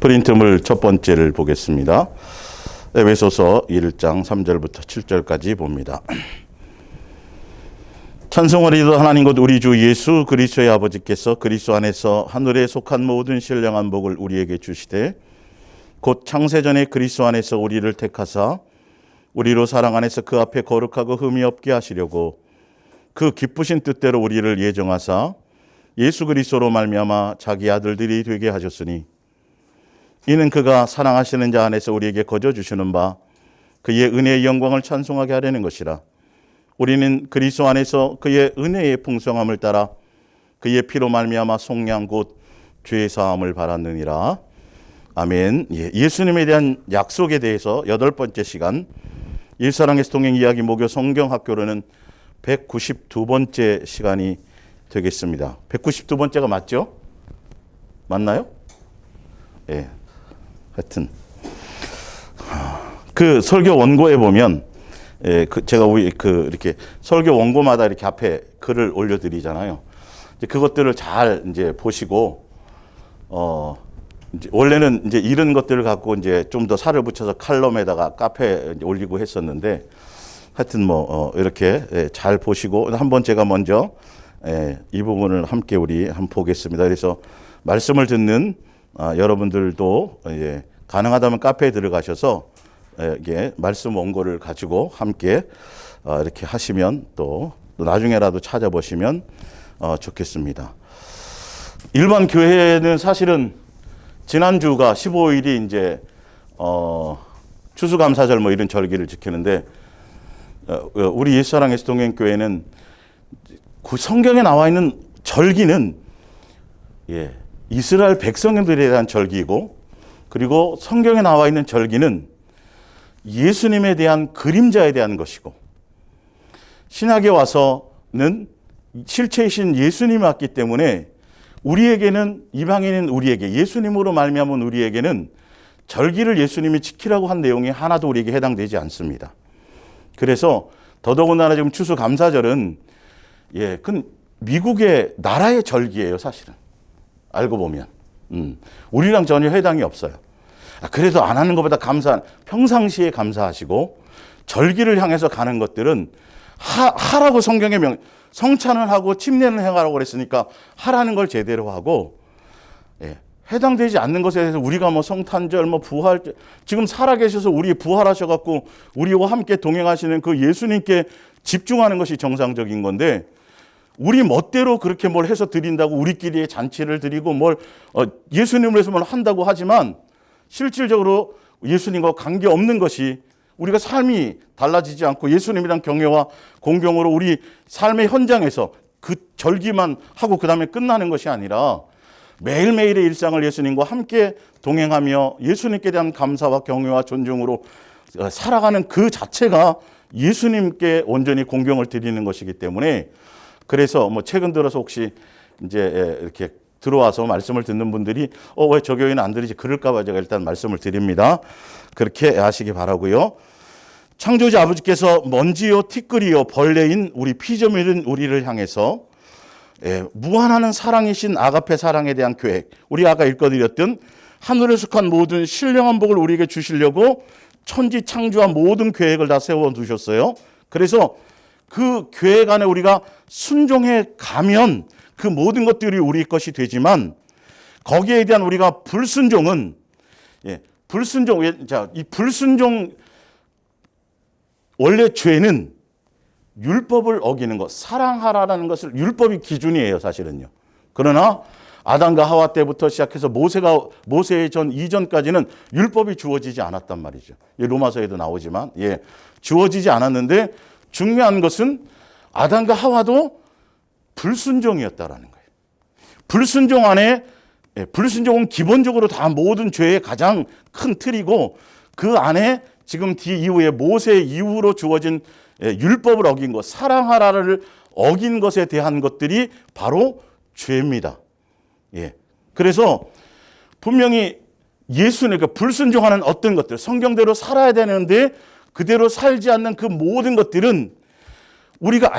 프린트물 첫 번째를 보겠습니다. 에베소서 1장 3절부터 7절까지 봅니다. 찬송하리이다 하나님 곧 우리 주 예수 그리스도의 아버지께서 그리스도 안에서 하늘에 속한 모든 신령한 복을 우리에게 주시되 곧 창세전에 그리스도 안에서 우리를 택하사 우리로 사랑 안에서 그 앞에 거룩하고 흠이 없게 하시려고 그 기쁘신 뜻대로 우리를 예정하사 예수 그리스도로 말미암아 자기 아들들이 되게 하셨으니 이는 그가 사랑하시는 자 안에서 우리에게 거저 주시는 바 그의 은혜의 영광을 찬송하게 하려는 것이라. 우리는 그리스도 안에서 그의 은혜의 풍성함을 따라 그의 피로 말미암아 속량 곧 죄 사함을 받았느니라. 아멘. 예수님에 대한 약속에 대해서 8번째 시간 일사랑에서 동행 이야기 목요 성경 학교로는 192번째 시간이 되겠습니다. 192번째가 맞죠? 맞나요? 예. 하여튼 그 설교 원고에 보면 제가 이렇게 설교 원고마다 이렇게 앞에 글을 올려드리잖아요. 이제 그것들을 잘 이제 보시고 이제 원래는 이제 이런 것들을 갖고 이제 좀 더 살을 붙여서 칼럼에다가 카페에 올리고 했었는데 하여튼 이렇게 잘 보시고 한번 제가 먼저 이 부분을 함께 우리 한번 보겠습니다. 그래서 말씀을 듣는 여러분들도 가능하다면 카페에 들어가셔서 이게 말씀 원고를 가지고 함께 이렇게 하시면 또 나중에라도 찾아보시면 좋겠습니다. 일반 교회는 사실은 지난주가 15일이 이제 추수감사절 이런 절기를 지키는데 우리 예수사랑의 동행교회는 그 성경에 나와 있는 절기는 이스라엘 백성들에 대한 절기이고 그리고 성경에 나와 있는 절기는 예수님에 대한 그림자에 대한 것이고 신약에 와서는 실체이신 예수님이 왔기 때문에 우리에게는 이방인인 우리에게 예수님으로 말미암은 우리에게는 절기를 예수님이 지키라고 한 내용이 하나도 우리에게 해당되지 않습니다. 그래서 더더군다나 지금 추수감사절은 그 미국의 나라의 절기예요, 사실은. 알고 보면. 우리랑 전혀 해당이 없어요. 그래도 안 하는 것보다 평상시에 감사하시고 절기를 향해서 가는 것들은 하라고 성경에 성찬을 하고 침례를 행하라고 그랬으니까 하라는 걸 제대로 하고 해당되지 않는 것에 대해서 우리가 성탄절, 부활, 지금 살아계셔서 우리 부활하셔갖고 우리와 함께 동행하시는 그 예수님께 집중하는 것이 정상적인 건데 우리 멋대로 그렇게 뭘 해서 드린다고 우리끼리 잔치를 드리고 예수님을 위해서 뭘 한다고 하지만 실질적으로 예수님과 관계없는 것이 우리가 삶이 달라지지 않고 예수님이란 경외와 공경으로 우리 삶의 현장에서 그 절기만 하고 그 다음에 끝나는 것이 아니라 매일매일의 일상을 예수님과 함께 동행하며 예수님께 대한 감사와 경외와 존중으로 살아가는 그 자체가 예수님께 온전히 공경을 드리는 것이기 때문에 그래서 최근 들어서 혹시 이제 이렇게 들어와서 말씀을 듣는 분들이 왜 저 교회는 안 드리지 그럴까봐 제가 일단 말씀을 드립니다. 그렇게 하시기 바라고요. 창조주 아버지께서 먼지요 티끌이요 벌레인 우리 피조물인 우리를 향해서 무한하는 사랑이신 아가페 사랑에 대한 계획, 우리 아까 읽어드렸던 하늘에 속한 모든 신령한 복을 우리에게 주시려고 천지 창조한 모든 계획을 다 세워두셨어요. 그래서 그 계획 안에 우리가 순종해 가면 그 모든 것들이 우리 것이 되지만 거기에 대한 우리가 불순종은 이 불순종 원래 죄는 율법을 어기는 것, 사랑하라는 것을 율법이 기준이에요, 사실은요. 그러나 아담과 하와 때부터 시작해서 모세의 이전까지는 율법이 주어지지 않았단 말이죠. 로마서에도 나오지만 주어지지 않았는데 중요한 것은 아담과 하와도 불순종이었다라는 거예요. 불순종 안에 불순종은 기본적으로 다 모든 죄의 가장 큰 틀이고 그 안에 지금 이후에 모세 이후로 주어진 율법을 어긴 것, 사랑하라를 어긴 것에 대한 것들이 바로 죄입니다. 그래서 분명히 예수님, 불순종하는 어떤 것들, 성경대로 살아야 되는데 그대로 살지 않는 그 모든 것들은 우리가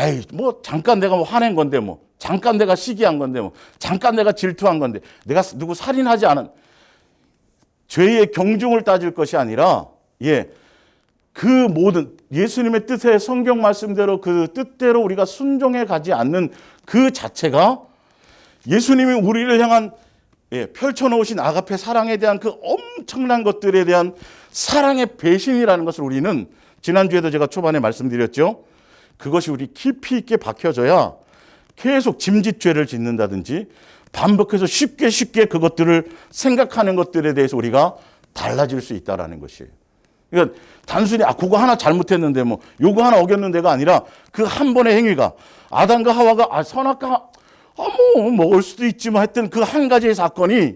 잠깐 내가 화낸 건데 잠깐 내가 시기한 건데 잠깐 내가 질투한 건데 내가 누구 살인하지 않은 죄의 경중을 따질 것이 아니라 그 모든 예수님의 뜻에 성경 말씀대로 그 뜻대로 우리가 순종해 가지 않는 그 자체가 예수님이 우리를 향한 펼쳐놓으신 아가페 사랑에 대한 그 엄청난 것들에 대한 사랑의 배신이라는 것을 우리는 지난주에도 제가 초반에 말씀드렸죠. 그것이 우리 깊이 있게 박혀져야 계속 짐짓죄를 짓는다든지 반복해서 쉽게 그것들을 생각하는 것들에 대해서 우리가 달라질 수 있다는 것이에요. 그러니까 단순히 그거 하나 잘못했는데 뭐 요거 하나 어겼는데가 아니라 그 한 번의 행위가 아담과 하와가 선악과 뭐 먹을 수도 있지만 했던 그 한 가지의 사건이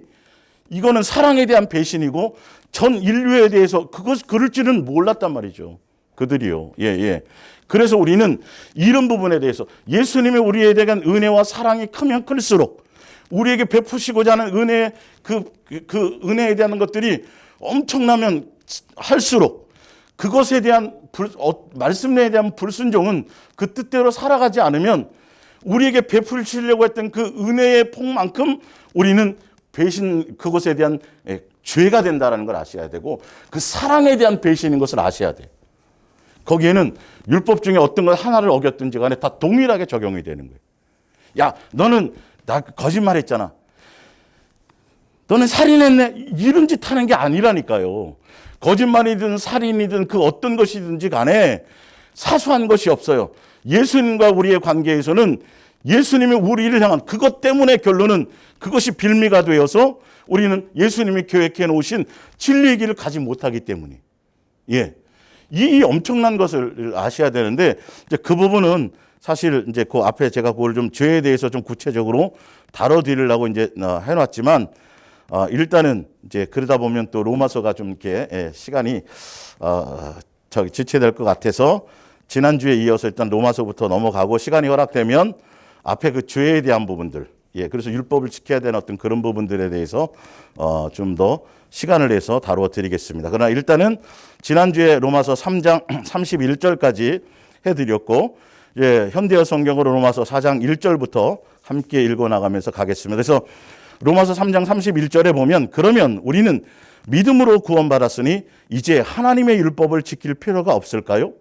이거는 사랑에 대한 배신이고 전 인류에 대해서 그럴 줄은 몰랐단 말이죠. 그들이요. 그래서 우리는 이런 부분에 대해서 예수님이 우리에 대한 은혜와 사랑이 크면 클수록 우리에게 베푸시고자 하는 은혜 그 은혜에 대한 것들이 엄청나면 할수록 그것에 대한 말씀에 대한 불순종은 그 뜻대로 살아가지 않으면 우리에게 베풀시려고 했던 그 은혜의 폭만큼 우리는 그것에 대한 죄가 된다는 걸 아셔야 되고 그 사랑에 대한 배신인 것을 아셔야 돼요. 거기에는 율법 중에 어떤 걸 하나를 어겼든지 간에 다 동일하게 적용이 되는 거예요. 야, 너는 나 거짓말했잖아. 너는 살인했네. 이런 짓 하는 게 아니라니까요. 거짓말이든 살인이든 그 어떤 것이든지 간에 사소한 것이 없어요. 예수님과 우리의 관계에서는 예수님이 우리를 향한 그것 때문에 결론은 그것이 빌미가 되어서 우리는 예수님이 계획해 놓으신 진리의 길을 가지 못하기 때문에 이 엄청난 것을 아셔야 되는데 이제 그 부분은 사실 이제 그 앞에 제가 그걸 좀 죄에 대해서 좀 구체적으로 다뤄드리려고 이제 해놨지만 일단은 이제 그러다 보면 또 로마서가 좀 이렇게 시간이 지체될 것 같아서 지난주에 이어서 일단 로마서부터 넘어가고 시간이 허락되면 앞에 그 죄에 대한 부분들 그래서 율법을 지켜야 되는 어떤 그런 부분들에 대해서 좀 더 시간을 내서 다루어 드리겠습니다. 그러나 일단은 지난주에 로마서 3장 31절까지 해드렸고 현대어 성경으로 로마서 4장 1절부터 함께 읽어나가면서 가겠습니다. 그래서 로마서 3장 31절에 보면 그러면 우리는 믿음으로 구원받았으니 이제 하나님의 율법을 지킬 필요가 없을까요?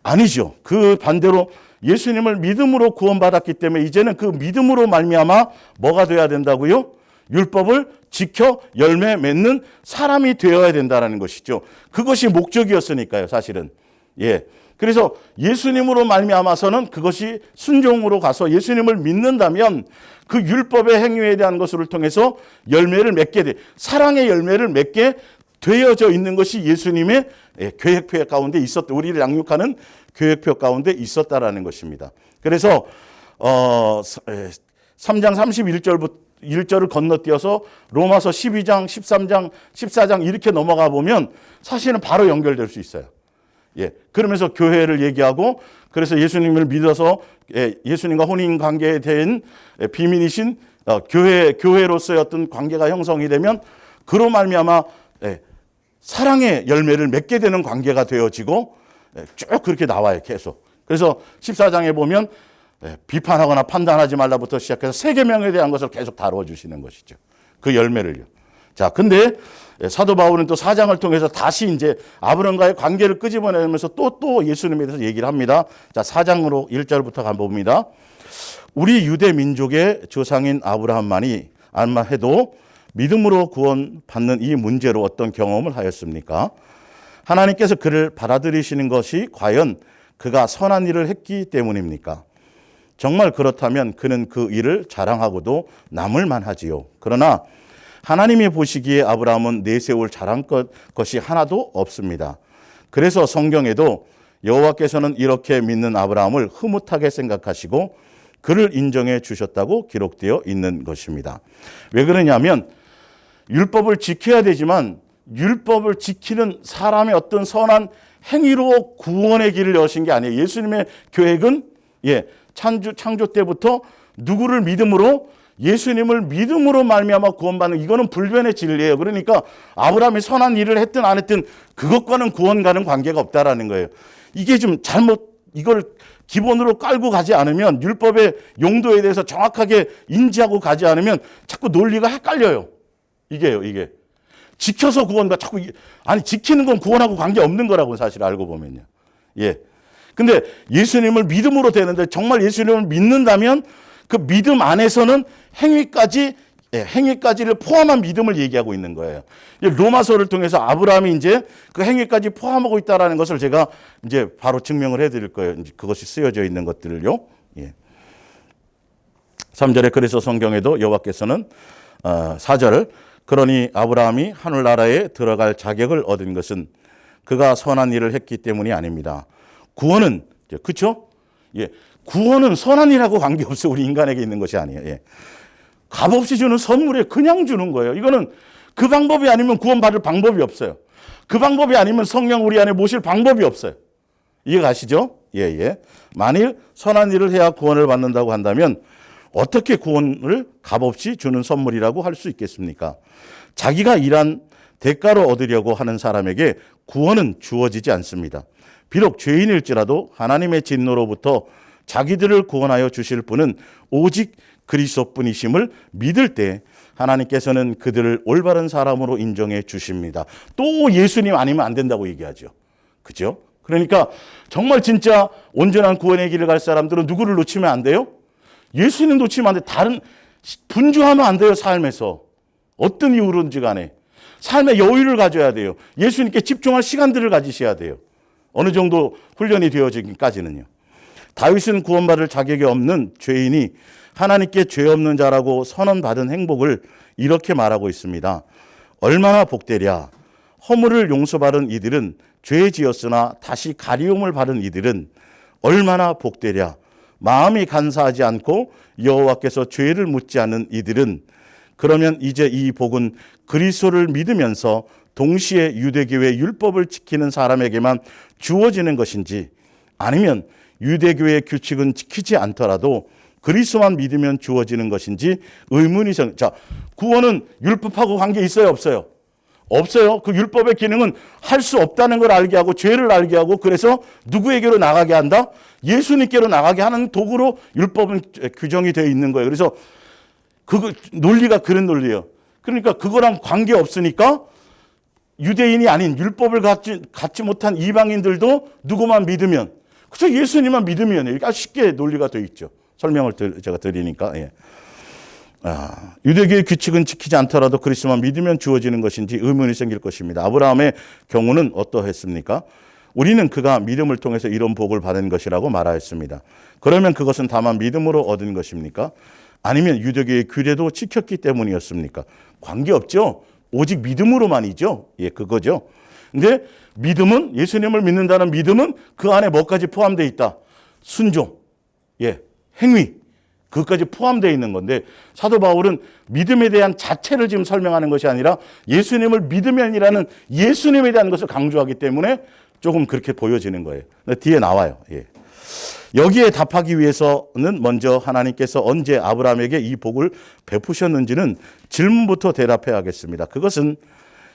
아니죠. 그 반대로 예수님을 믿음으로 구원받았기 때문에 이제는 그 믿음으로 말미암아 뭐가 돼야 된다고요? 율법을 지켜 열매 맺는 사람이 되어야 된다는 것이죠. 그것이 목적이었으니까요, 사실은. 그래서 예수님으로 말미암아서는 그것이 순종으로 가서 예수님을 믿는다면 그 율법의 행위에 대한 것을 통해서 열매를 맺게 돼. 사랑의 열매를 맺게 되어져 있는 것이 예수님의 계획표 가운데 있었다. 우리를 양육하는 계획표 가운데 있었다라는 것입니다. 그래서 3장 31절을 건너뛰어서 로마서 12장, 13장, 14장 이렇게 넘어가 보면 사실은 바로 연결될 수 있어요. 그러면서 교회를 얘기하고 그래서 예수님을 믿어서 예수님과 혼인 관계에 대한 비밀이신 교회로서의 어떤 관계가 형성이 되면 그로 말미암아 사랑의 열매를 맺게 되는 관계가 되어지고 쭉 그렇게 나와요, 계속. 그래서 14장에 보면 비판하거나 판단하지 말라부터 시작해서 세계명에 대한 것을 계속 다루어 주시는 것이죠. 그 열매를요. 자, 근데 사도 바울은 또 4장을 통해서 다시 이제 아브라함과의 관계를 끄집어내면서 또 예수님에 대해서 얘기를 합니다. 자, 4장으로 1절부터 가봅니다. 우리 유대 민족의 조상인 아브라함만이 해도 믿음으로 구원받는 이 문제로 어떤 경험을 하였습니까? 하나님께서 그를 받아들이시는 것이 과연 그가 선한 일을 했기 때문입니까? 정말 그렇다면 그는 그 일을 자랑하고도 남을 만하지요. 그러나 하나님이 보시기에 아브라함은 내세울 자랑 것이 하나도 없습니다. 그래서 성경에도 여호와께서는 이렇게 믿는 아브라함을 흐뭇하게 생각하시고 그를 인정해 주셨다고 기록되어 있는 것입니다. 왜 그러냐면 율법을 지켜야 되지만 율법을 지키는 사람의 어떤 선한 행위로 구원의 길을 여신 게 아니에요. 예수님의 계획은 창조 때부터 누구를 믿음으로 예수님을 믿음으로 말미암아 구원받는 이거는 불변의 진리예요. 그러니까 아브라함이 선한 일을 했든 안 했든 그것과는 구원과는 관계가 없다라는 거예요. 이게 좀 이걸 기본으로 깔고 가지 않으면 율법의 용도에 대해서 정확하게 인지하고 가지 않으면 자꾸 논리가 헷갈려요. 이게. 지켜서 구원과 자꾸 아니 지키는 건 구원하고 관계 없는 거라고 사실 알고 보면요. 예. 근데 예수님을 믿음으로 되는데 정말 예수님을 믿는다면 그 믿음 안에서는 행위까지를 포함한 믿음을 얘기하고 있는 거예요. 로마서를 통해서 아브라함이 이제 그 행위까지 포함하고 있다라는 것을 제가 이제 바로 증명을 해드릴 거예요. 이제 그것이 쓰여져 있는 것들을요. 예. 3절에 그래서 성경에도 여호와께서는 4절 그러니 아브라함이 하늘나라에 들어갈 자격을 얻은 것은 그가 선한 일을 했기 때문이 아닙니다. 구원은 그렇죠? 예. 구원은 선한 일하고 관계없어 우리 인간에게 있는 것이 아니에요. 예. 값없이 주는 선물에 그냥 주는 거예요. 이거는 그 방법이 아니면 구원받을 방법이 없어요. 그 방법이 아니면 성령 우리 안에 모실 방법이 없어요. 이해가시죠? 예. 만일 선한 일을 해야 구원을 받는다고 한다면 어떻게 구원을 값없이 주는 선물이라고 할 수 있겠습니까? 자기가 일한 대가로 얻으려고 하는 사람에게 구원은 주어지지 않습니다. 비록 죄인일지라도 하나님의 진노로부터 자기들을 구원하여 주실 분은 오직 그리스도뿐이심을 믿을 때 하나님께서는 그들을 올바른 사람으로 인정해 주십니다. 또 예수님 아니면 안 된다고 얘기하죠. 그죠? 그러니까 정말 진짜 온전한 구원의 길을 갈 사람들은 누구를 놓치면 안 돼요? 예수님 놓치면 안 돼. 다른 분주하면 안 돼요. 삶에서. 어떤 이유로든지 간에. 삶의 여유를 가져야 돼요. 예수님께 집중할 시간들을 가지셔야 돼요. 어느 정도 훈련이 되어지기까지는요. 다윗은 구원받을 자격이 없는 죄인이 하나님께 죄 없는 자라고 선언받은 행복을 이렇게 말하고 있습니다. 얼마나 복되랴. 허물을 용서받은 이들은 죄 지었으나 다시 가리움을 받은 이들은 얼마나 복되랴. 마음이 간사하지 않고 여호와께서 죄를 묻지 않는 이들은 그러면 이제 이 복은 그리스도를 믿으면서 동시에 유대교의 율법을 지키는 사람에게만 주어지는 것인지 아니면 유대교의 규칙은 지키지 않더라도 그리스도만 믿으면 주어지는 것인지 의문이 생. 자, 구원은 율법하고 관계 있어요, 없어요? 없어요. 그 율법의 기능은 할 수 없다는 걸 알게 하고 죄를 알게 하고 그래서 누구에게로 나가게 한다? 예수님께로 나가게 하는 도구로 율법은 규정이 되어 있는 거예요. 그래서 그 논리가 그런 논리예요. 그러니까 그거랑 관계 없으니까 유대인이 아닌 율법을 갖지 못한 이방인들도 누구만 믿으면 그렇죠. 예수님만 믿으면 이렇게 아주 쉽게 논리가 되어 있죠. 설명을 제가 드리니까. 예. 유대교의 규칙은 지키지 않더라도 그리스도만 믿으면 주어지는 것인지 의문이 생길 것입니다. 아브라함의 경우는 어떠했습니까? 우리는 그가 믿음을 통해서 이런 복을 받은 것이라고 말하였습니다. 그러면 그것은 다만 믿음으로 얻은 것입니까? 아니면 유대교의 규례도 지켰기 때문이었습니까? 관계없죠. 오직 믿음으로만이죠. 예, 그거죠. 근데 믿음은 예수님을 믿는다는 믿음은 그 안에 뭐까지 포함되어 있다? 순종, 예, 행위, 그것까지 포함되어 있는 건데 사도 바울은 믿음에 대한 자체를 지금 설명하는 것이 아니라 예수님을 믿으면이라는 예수님에 대한 것을 강조하기 때문에 조금 그렇게 보여지는 거예요. 뒤에 나와요. 예. 여기에 답하기 위해서는 먼저 하나님께서 언제 아브라함에게 이 복을 베푸셨는지는 질문부터 대답해야겠습니다. 그것은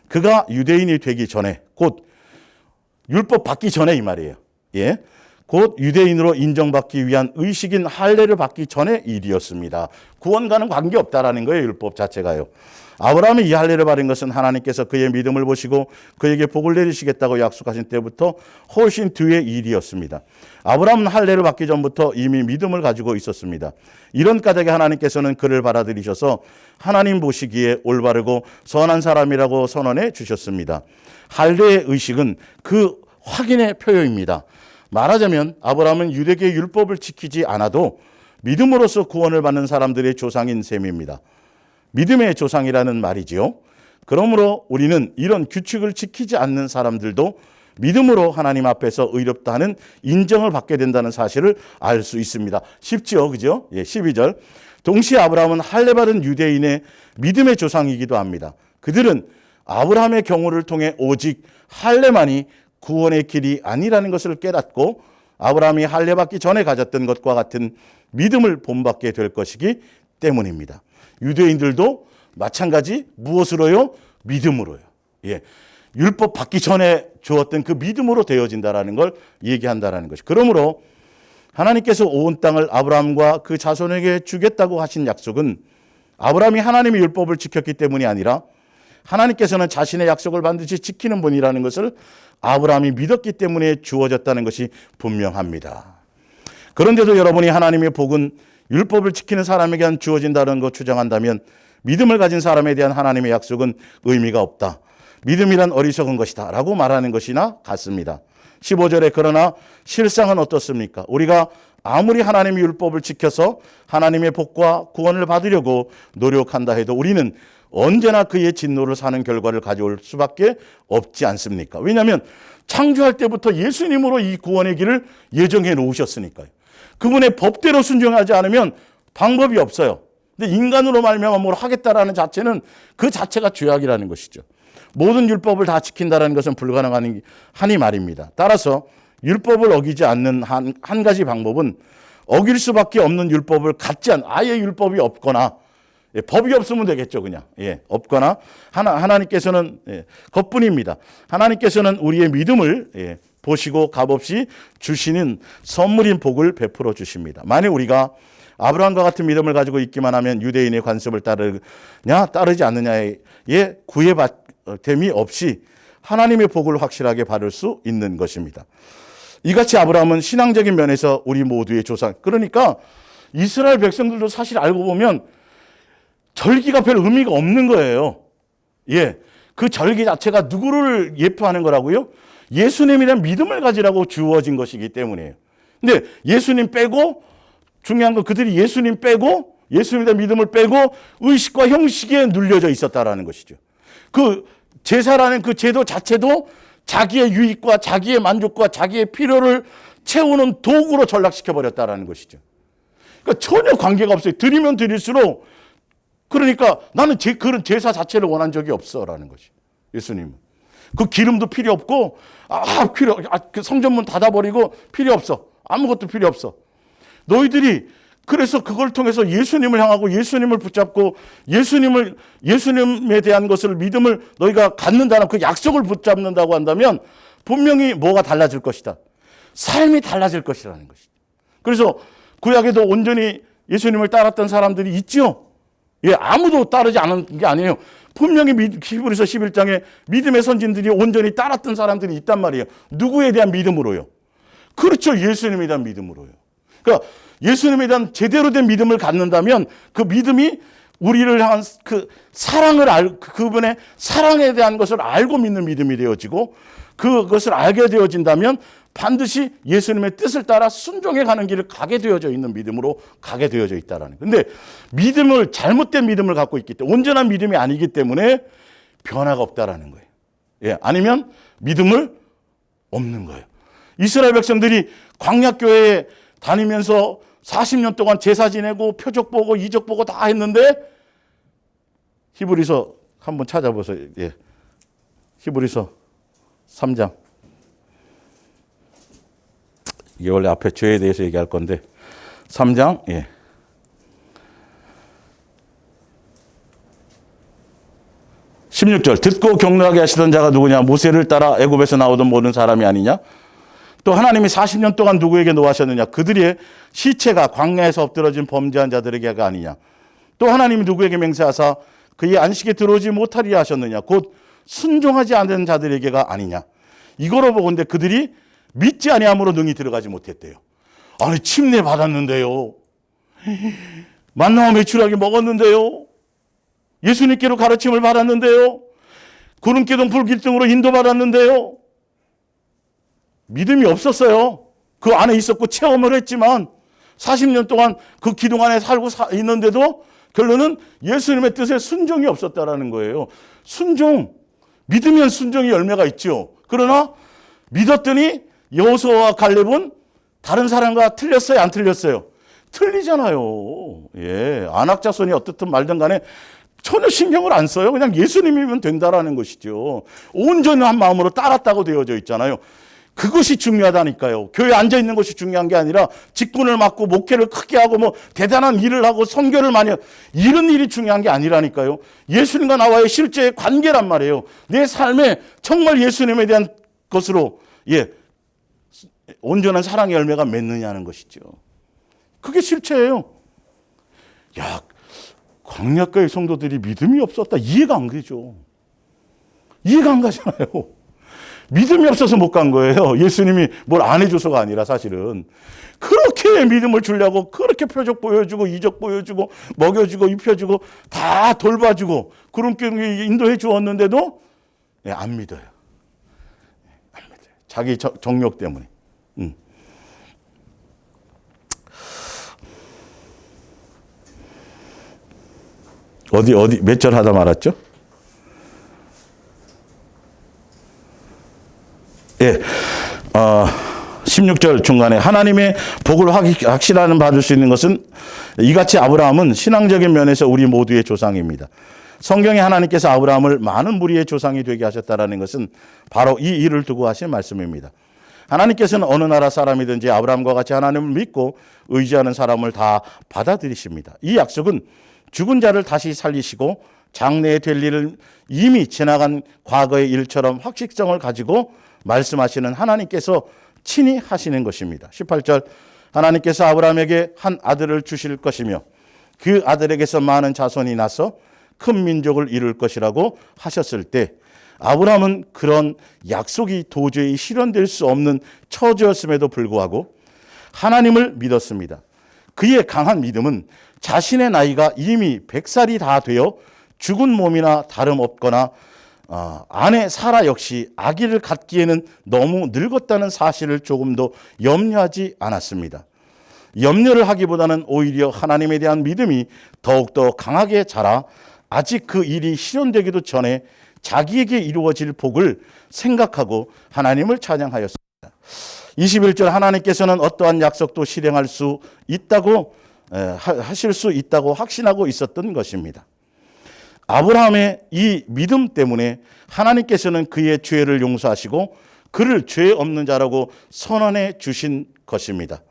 그가 유대인이 되기 전에 곧 율법 받기 전에 이 말이에요. 예. 곧 유대인으로 인정받기 위한 의식인 할례를 받기 전의 일이었습니다. 구원과는 관계없다라는 거예요. 율법 자체가요. 아브라함이 이 할례를 받은 것은 하나님께서 그의 믿음을 보시고 그에게 복을 내리시겠다고 약속하신 때부터 훨씬 뒤의 일이었습니다. 아브라함은 할례를 받기 전부터 이미 믿음을 가지고 있었습니다. 이런 까닭에 하나님께서는 그를 받아들이셔서 하나님 보시기에 올바르고 선한 사람이라고 선언해 주셨습니다. 할례의 의식은 그 확인의 표현입니다. 말하자면 아브라함은 유대교의 율법을 지키지 않아도 믿음으로써 구원을 받는 사람들의 조상인 셈입니다. 믿음의 조상이라는 말이지요. 그러므로 우리는 이런 규칙을 지키지 않는 사람들도 믿음으로 하나님 앞에서 의롭다 하는 인정을 받게 된다는 사실을 알 수 있습니다. 쉽죠, 그죠? 예, 12절. 동시에 아브라함은 할례 받은 유대인의 믿음의 조상이기도 합니다. 그들은 아브라함의 경우를 통해 오직 할례만이 구원의 길이 아니라는 것을 깨닫고 아브라함이 할례 받기 전에 가졌던 것과 같은 믿음을 본받게 될 것이기 때문입니다. 유대인들도 마찬가지 무엇으로요? 믿음으로요. 예. 율법 받기 전에 주었던 그 믿음으로 되어진다라는 걸 얘기한다라는 것이. 그러므로 하나님께서 온 땅을 아브라함과 그 자손에게 주겠다고 하신 약속은 아브라함이 하나님의 율법을 지켰기 때문이 아니라 하나님께서는 자신의 약속을 반드시 지키는 분이라는 것을 아브라함이 믿었기 때문에 주어졌다는 것이 분명합니다. 그런데도 여러분이 하나님의 복은 율법을 지키는 사람에게만 주어진다는 것 주장한다면 믿음을 가진 사람에 대한 하나님의 약속은 의미가 없다. 믿음이란 어리석은 것이다 라고 말하는 것이나 같습니다. 15절에 그러나 실상은 어떻습니까? 우리가 아무리 하나님의 율법을 지켜서 하나님의 복과 구원을 받으려고 노력한다 해도 우리는 언제나 그의 진노를 사는 결과를 가져올 수밖에 없지 않습니까? 왜냐하면 창조할 때부터 예수님으로 이 구원의 길을 예정해 놓으셨으니까요. 그분의 법대로 순종하지 않으면 방법이 없어요. 근데 인간으로 말미암아 뭘 하겠다라는 자체는 그 자체가 죄악이라는 것이죠. 모든 율법을 다 지킨다는 것은 불가능하니 말입니다. 따라서 율법을 어기지 않는 한 가지 방법은 어길 수밖에 없는 율법을 갖지 않은, 아예 율법이 없거나, 법이 없으면 되겠죠, 그냥. 없거나, 하나님께서는, 그것뿐입니다. 하나님께서는 우리의 믿음을 보시고 값없이 주시는 선물인 복을 베풀어 주십니다. 만약 우리가 아브라함과 같은 믿음을 가지고 있기만 하면 유대인의 관습을 따르냐, 따르지 않느냐에 구애받음이 없이 하나님의 복을 확실하게 받을 수 있는 것입니다. 이같이 아브라함은 신앙적인 면에서 우리 모두의 조상, 그러니까 이스라엘 백성들도 사실 알고 보면 절기가 별 의미가 없는 거예요. 그 절기 자체가 누구를 예표하는 거라고요? 예수님이란 믿음을 가지라고 주어진 것이기 때문이에요. 근데 예수님 빼고, 중요한 건 그들이 예수님 빼고, 예수님에 대한 믿음을 빼고 의식과 형식에 눌려져 있었다라는 것이죠. 그 제사라는 그 제도 자체도 자기의 유익과 자기의 만족과 자기의 필요를 채우는 도구로 전락시켜버렸다라는 것이죠. 그러니까 전혀 관계가 없어요. 드리면 드릴수록, 그러니까 나는 그런 제사 자체를 원한 적이 없어라는 거지. 예수님은. 그 기름도 필요 없고, 그 성전문 닫아버리고 필요 없어. 아무것도 필요 없어. 너희들이 그래서 그걸 통해서 예수님을 향하고 예수님을 붙잡고 예수님에 대한 것을 믿음을 너희가 갖는다는 그 약속을 붙잡는다고 한다면 분명히 뭐가 달라질 것이다. 삶이 달라질 것이라는 것이죠. 그래서 구약에도 온전히 예수님을 따랐던 사람들이 있죠. 아무도 따르지 않은 게 아니에요. 분명히 히브리서 11장에 믿음의 선진들이 온전히 따랐던 사람들이 있단 말이에요. 누구에 대한 믿음으로요? 그렇죠. 예수님에 대한 믿음으로요. 그러니까 예수님에 대한 제대로 된 믿음을 갖는다면 그 믿음이 우리를 향한 그 사랑을 그분의 사랑에 대한 것을 알고 믿는 믿음이 되어지고, 그것을 알게 되어진다면 반드시 예수님의 뜻을 따라 순종해 가는 길을 가게 되어져 있는 믿음으로 가게 되어져 있다라는. 근데 믿음을 잘못된 믿음을 갖고 있기 때문에, 온전한 믿음이 아니기 때문에 변화가 없다라는 거예요. 아니면 믿음을 없는 거예요. 이스라엘 백성들이 광야교회에 다니면서 40년 동안 제사 지내고 표적 보고 이적 보고 다 했는데, 히브리서 한번 찾아보세요. 히브리서 3장. 이게 원래 앞에 죄에 대해서 얘기할 건데 3장 16절 듣고 격려하게 하시던 자가 누구냐? 모세를 따라 애굽에서 나오던 모든 사람이 아니냐? 또 하나님이 40년 동안 누구에게 노하셨느냐? 그들의 시체가 광야에서 엎드러진 범죄한 자들에게가 아니냐? 또 하나님이 누구에게 맹세하사 그의 안식에 들어오지 못하리라 하셨느냐? 곧 순종하지 않는 자들에게가 아니냐? 이거로 보건대 그들이 믿지 아니함으로 능히 들어가지 못했대요. 아니, 침례 받았는데요. 만나와 메추라기 먹었는데요. 예수님께로 가르침을 받았는데요. 구름기둥 불기둥으로 인도받았는데요. 믿음이 없었어요. 그 안에 있었고 체험을 했지만 40년 동안 그 기둥 안에 살고 있는데도 결론은 예수님의 뜻에 순종이 없었다라는 거예요. 순종, 믿으면 순종이 열매가 있죠. 그러나 믿었더니 여호수아와 갈렙은 다른 사람과 틀렸어요, 안 틀렸어요? 틀리잖아요. 안악자손이 어떻든 말든 간에 전혀 신경을 안 써요. 그냥 예수님이면 된다라는 것이죠. 온전한 마음으로 따랐다고 되어져 있잖아요. 그것이 중요하다니까요. 교회에 앉아 있는 것이 중요한 게 아니라 직분을 맡고 목회를 크게 하고 뭐 대단한 일을 하고 선교를 많이 하고 이런 일이 중요한 게 아니라니까요. 예수님과 나와의 실제의 관계란 말이에요. 내 삶에 정말 예수님에 대한 것으로 온전한 사랑의 열매가 맺느냐는 것이죠. 그게 실체예요. 광야교회 성도들이 믿음이 없었다. 이해가 안 되죠. 이해가 안 가잖아요. 믿음이 없어서 못 간 거예요. 예수님이 뭘 안 해줘서가 아니라 사실은. 그렇게 믿음을 주려고 그렇게 표적 보여주고 이적 보여주고 먹여주고 입혀주고 다 돌봐주고 구름길 인도해 주었는데도 안 믿어요. 안 믿어요. 자기 정욕 때문에. 어디 몇 절 하다 말았죠? 예. 16절 중간에 하나님의 복을 확실하는 받을 수 있는 것은 이같이 아브라함은 신앙적인 면에서 우리 모두의 조상입니다. 성경에 하나님께서 아브라함을 많은 무리의 조상이 되게 하셨다는 것은 바로 이 일을 두고 하신 말씀입니다. 하나님께서는 어느 나라 사람이든지 아브라함과 같이 하나님을 믿고 의지하는 사람을 다 받아들이십니다. 이 약속은 죽은 자를 다시 살리시고 장래에 될 일을 이미 지나간 과거의 일처럼 확실성을 가지고 말씀하시는 하나님께서 친히 하시는 것입니다. 18절 하나님께서 아브라함에게 한 아들을 주실 것이며 그 아들에게서 많은 자손이 나서 큰 민족을 이룰 것이라고 하셨을 때 아브라함은 그런 약속이 도저히 실현될 수 없는 처지였음에도 불구하고 하나님을 믿었습니다. 그의 강한 믿음은 자신의 나이가 이미 100살이 다 되어 죽은 몸이나 다름없거나 아내 사라 역시 아기를 갖기에는 너무 늙었다는 사실을 조금도 염려하지 않았습니다. 염려를 하기보다는 오히려 하나님에 대한 믿음이 더욱더 강하게 자라 아직 그 일이 실현되기도 전에 자기에게 이루어질 복을 생각하고 하나님을 찬양하였습니다. 21절 하나님께서는 어떠한 약속도 실행할 수 있다고 하실 수 있다고 확신하고 있었던 것입니다. 아브라함의 이 믿음 때문에 하나님께서는 그의 죄를 용서하시고 그를 죄 없는 자라고 선언해 주신 것입니다.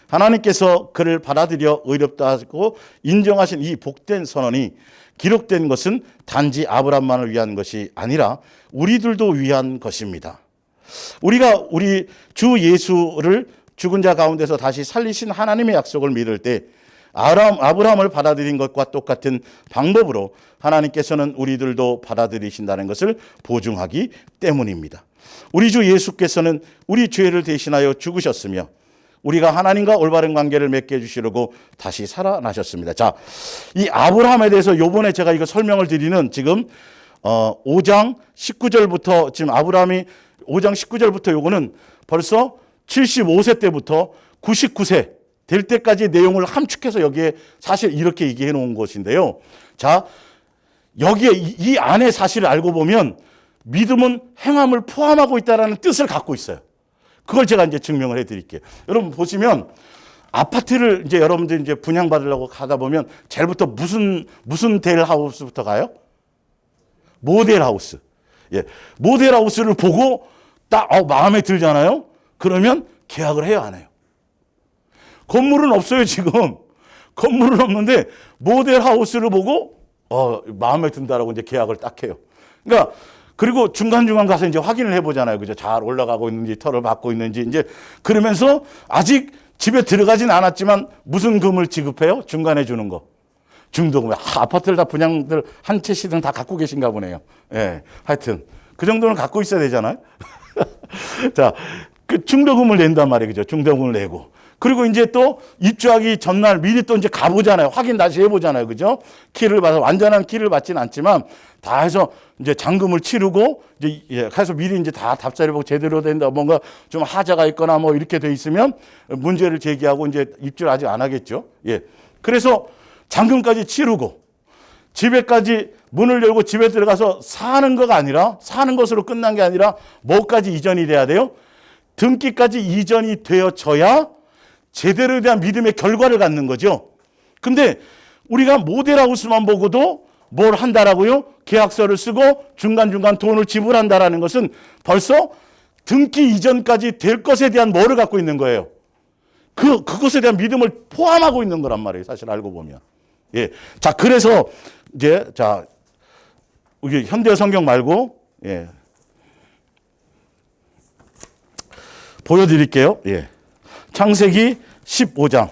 하나님께서 그를 받아들여 의롭다 하고 인정하신 이 복된 선언이 기록된 것은 단지 아브라함만을 위한 것이 아니라 우리들도 위한 것입니다. 우리가 우리 주 예수를 죽은 자 가운데서 다시 살리신 하나님의 약속을 믿을 때 아브라함을 받아들인 것과 똑같은 방법으로 하나님께서는 우리들도 받아들이신다는 것을 보증하기 때문입니다. 우리 주 예수께서는 우리 죄를 대신하여 죽으셨으며 우리가 하나님과 올바른 관계를 맺게 해주시려고 다시 살아나셨습니다. 자, 이 아브라함에 대해서 요번에 제가 이거 설명을 드리는 지금 5장 19절부터 지금 아브라함이 5장 19절부터 요거는 벌써 75세 때부터 99세 될 때까지 내용을 함축해서 여기에 사실 이렇게 얘기해 놓은 것인데요. 자, 여기에 이 안에 사실을 알고 보면 믿음은 행함을 포함하고 있다는 뜻을 갖고 있어요. 그걸 제가 이제 증명을 해 드릴게요. 여러분 보시면 아파트를 이제 여러분들 이제 분양받으려고 가다 보면 제일부터 무슨 델 하우스부터 가요? 모델 하우스. 예. 모델 하우스를 보고 딱 마음에 들잖아요. 그러면 계약을 해요, 안 해요? 건물은 없어요, 지금. 건물은 없는데 모델 하우스를 보고 마음에 든다라고 이제 계약을 딱 해요. 그러니까 그리고 중간중간 가서 이제 확인을 해보잖아요. 그죠? 잘 올라가고 있는지, 털을 받고 있는지, 이제 그러면서 아직 집에 들어가진 않았지만 무슨 금을 지급해요? 중간에 주는 거. 중도금. 아파트를 다 분양들 한 채씩은 다 갖고 계신가 보네요. 예. 하여튼. 그 정도는 갖고 있어야 되잖아요. 자, 그 중도금을 낸단 말이에요. 그죠? 중도금을 내고. 그리고 이제 또 입주하기 전날 미리 또 이제 가보잖아요. 확인 다시 해보잖아요. 그죠? 키를 받아서 완전한 키를 받지는 않지만 다 해서 이제 잔금을 치르고 이제 가서 미리 이제 다 답사를 보고 제대로 된다. 뭔가 좀 하자가 있거나 뭐 이렇게 돼 있으면 문제를 제기하고 이제 입주를 아직 안 하겠죠. 예. 그래서 잔금까지 치르고 집에까지 문을 열고 집에 들어가서 사는 거가 아니라 사는 것으로 끝난 게 아니라 뭐까지 이전이 돼야 돼요? 등기까지 이전이 되어져야 제대로 대한 믿음의 결과를 갖는 거죠. 근데 우리가 모델하우스만 보고도 뭘 한다라고요? 계약서를 쓰고 중간중간 돈을 지불한다라는 것은 벌써 등기 이전까지 될 것에 대한 뭐를 갖고 있는 거예요? 그것에 대한 믿음을 포함하고 있는 거란 말이에요. 사실 알고 보면. 예. 자, 그래서 이제 자, 우리 현대 성경 말고 예. 보여드릴게요. 예. 창세기 15장.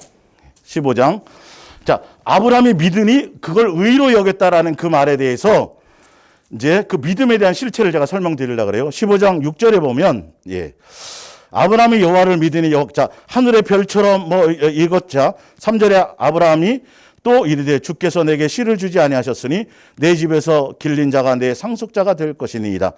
자, 아브라함이 믿으니 그걸 의로 여겼다라는 그 말에 대해서 이제 그 믿음에 대한 실체를 제가 설명드리려고 그래요. 15장 6절에 보면, 아브라함이 여호와를 믿으니 자, 하늘의 별처럼 이것자 3절에 아브라함이 또 이르되 주께서 내게 씨를 주지 아니하셨으니 내 집에서 길린 자가 내 상속자가 될 것이니이다.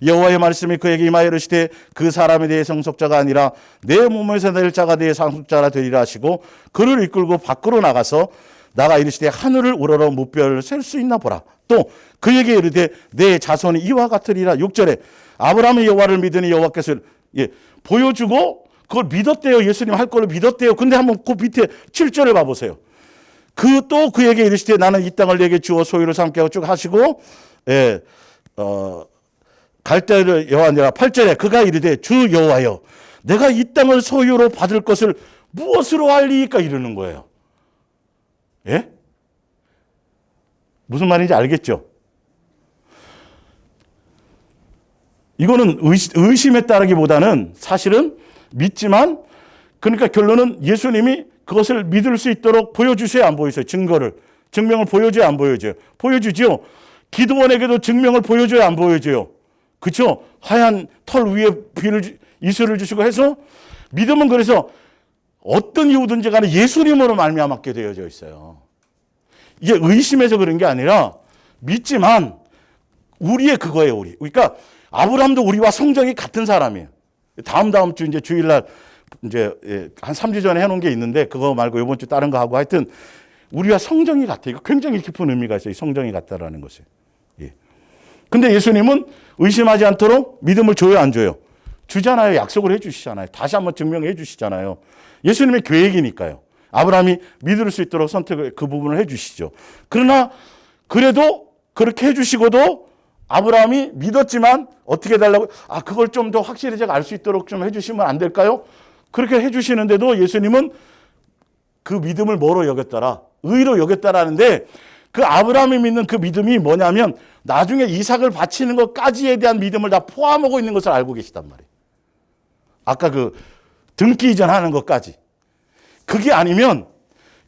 여호와의 말씀이 그에게 임하여 이르시되 그 사람에 대해 상속자가 아니라 내 몸에서 낼 자가 내 상속자라 되리라 하시고 그를 이끌고 밖으로 나가 이르시되 하늘을 우러러 무별 셀 수 있나 보라. 또 그에게 이르되 내 자손이 이와 같으리라. 6절에 아브라함이 여호와를 믿으니 여호와께서 보여주고 그걸 믿었대요. 예수님 할 거를 믿었대요. 근데 한번 그 밑에 7절을 봐보세요. 또 그에게 이르시되 나는 이 땅을 내게 주어 소유를 삼게 하고 쭉 하시고 갈대를 여호와니라. 8절에 그가 이르되 주 여호와여 내가 이 땅을 소유로 받을 것을 무엇으로 알리이까 이러는 거예요. 무슨 말인지 알겠죠? 이거는 의심에 따르기보다는 사실은 믿지만, 그러니까 결론은 예수님이 그것을 믿을 수 있도록 보여주셔야 안 보여줘요. 증명을 보여줘야 안 보여줘요. 보여주죠. 기드원에게도 증명을 보여줘야 안 보여줘요. 그렇죠? 하얀 털 위에 이슬을 주시고 해서 믿음은 그래서 어떤 이유든지 간에 예수님으로 말미암게 되어져 있어요. 이게 의심해서 그런 게 아니라 믿지만 우리의 그거예요. 그러니까 아브라함도 우리와 성정이 같은 사람이에요. 다음 주 이제 주일날 이제 한 3주 전에 해놓은 게 있는데 그거 말고 이번 주 다른 거 하고 하여튼 우리와 성정이 같아요. 이거 굉장히 깊은 의미가 있어요. 성정이 같다라는 것이. 근데 예수님은 의심하지 않도록 믿음을 줘요, 안 줘요? 주잖아요. 약속을 해주시잖아요. 다시 한번 증명해 주시잖아요. 예수님의 계획이니까요. 아브라함이 믿을 수 있도록 선택을 그 부분을 해주시죠. 그러나 그래도 그렇게 해주시고도 아브라함이 믿었지만 어떻게 해달라고? 그걸 좀 더 확실히 제가 알 수 있도록 좀 해주시면 안 될까요? 그렇게 해주시는데도 예수님은 그 믿음을 뭐로 여겼더라? 의로 여겼다라는데 그 아브라함이 믿는 그 믿음이 뭐냐면 나중에 이삭을 바치는 것까지에 대한 믿음을 다 포함하고 있는 것을 알고 계시단 말이에요. 아까 그 등기 이전하는 것까지. 그게 아니면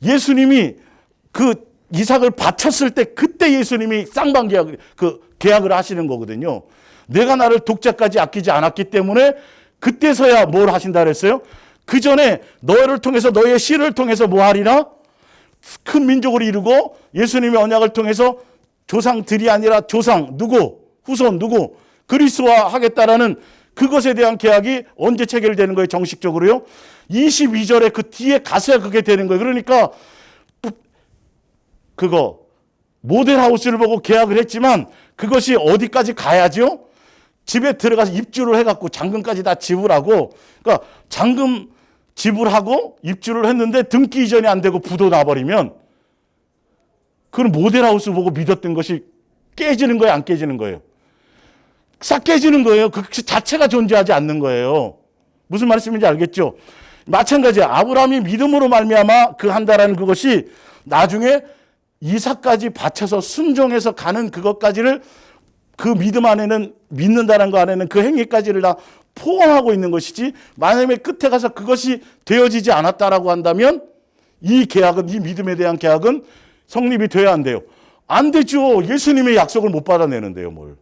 예수님이 그 이삭을 바쳤을 때 그때 예수님이 쌍방 계약을 하시는 거거든요. 내가 나를 독자까지 아끼지 않았기 때문에 그때서야 뭘 하신다 그랬어요? 그 전에 너를 통해서 너의 씨를 통해서 뭐 하리라? 큰 민족을 이루고 예수님의 언약을 통해서 조상들이 아니라 조상 누구? 후손 누구? 그리스도와 하겠다라는 그것에 대한 계약이 언제 체결되는 거예요? 정식적으로요? 22절에 그 뒤에 가서야 그게 되는 거예요. 그러니까 그거 모델하우스를 보고 계약을 했지만 그것이 어디까지 가야죠? 집에 들어가서 입주를 해갖고 잔금까지 다 지불하고, 그러니까 잔금 지불하고 입주를 했는데 등기 이전이 안 되고 부도 나버리면 그건 모델하우스 보고 믿었던 것이 깨지는 거예요, 안 깨지는 거예요? 싹 깨지는 거예요. 그 자체가 존재하지 않는 거예요. 무슨 말씀인지 알겠죠? 마찬가지야. 아브라함이 믿음으로 말미암아 그 한다라는 그것이 나중에 이삭까지 바쳐서 순종해서 가는 그것까지를 그 믿음 안에는 믿는다는 거 안에는 그 행위까지를 다 포함하고 있는 것이지, 만약에 끝에 가서 그것이 되어지지 않았다라고 한다면 이 계약은, 이 믿음에 대한 계약은 성립이 돼야 안 돼요. 안 되죠. 예수님의 약속을 못 받아내는데요, 뭘.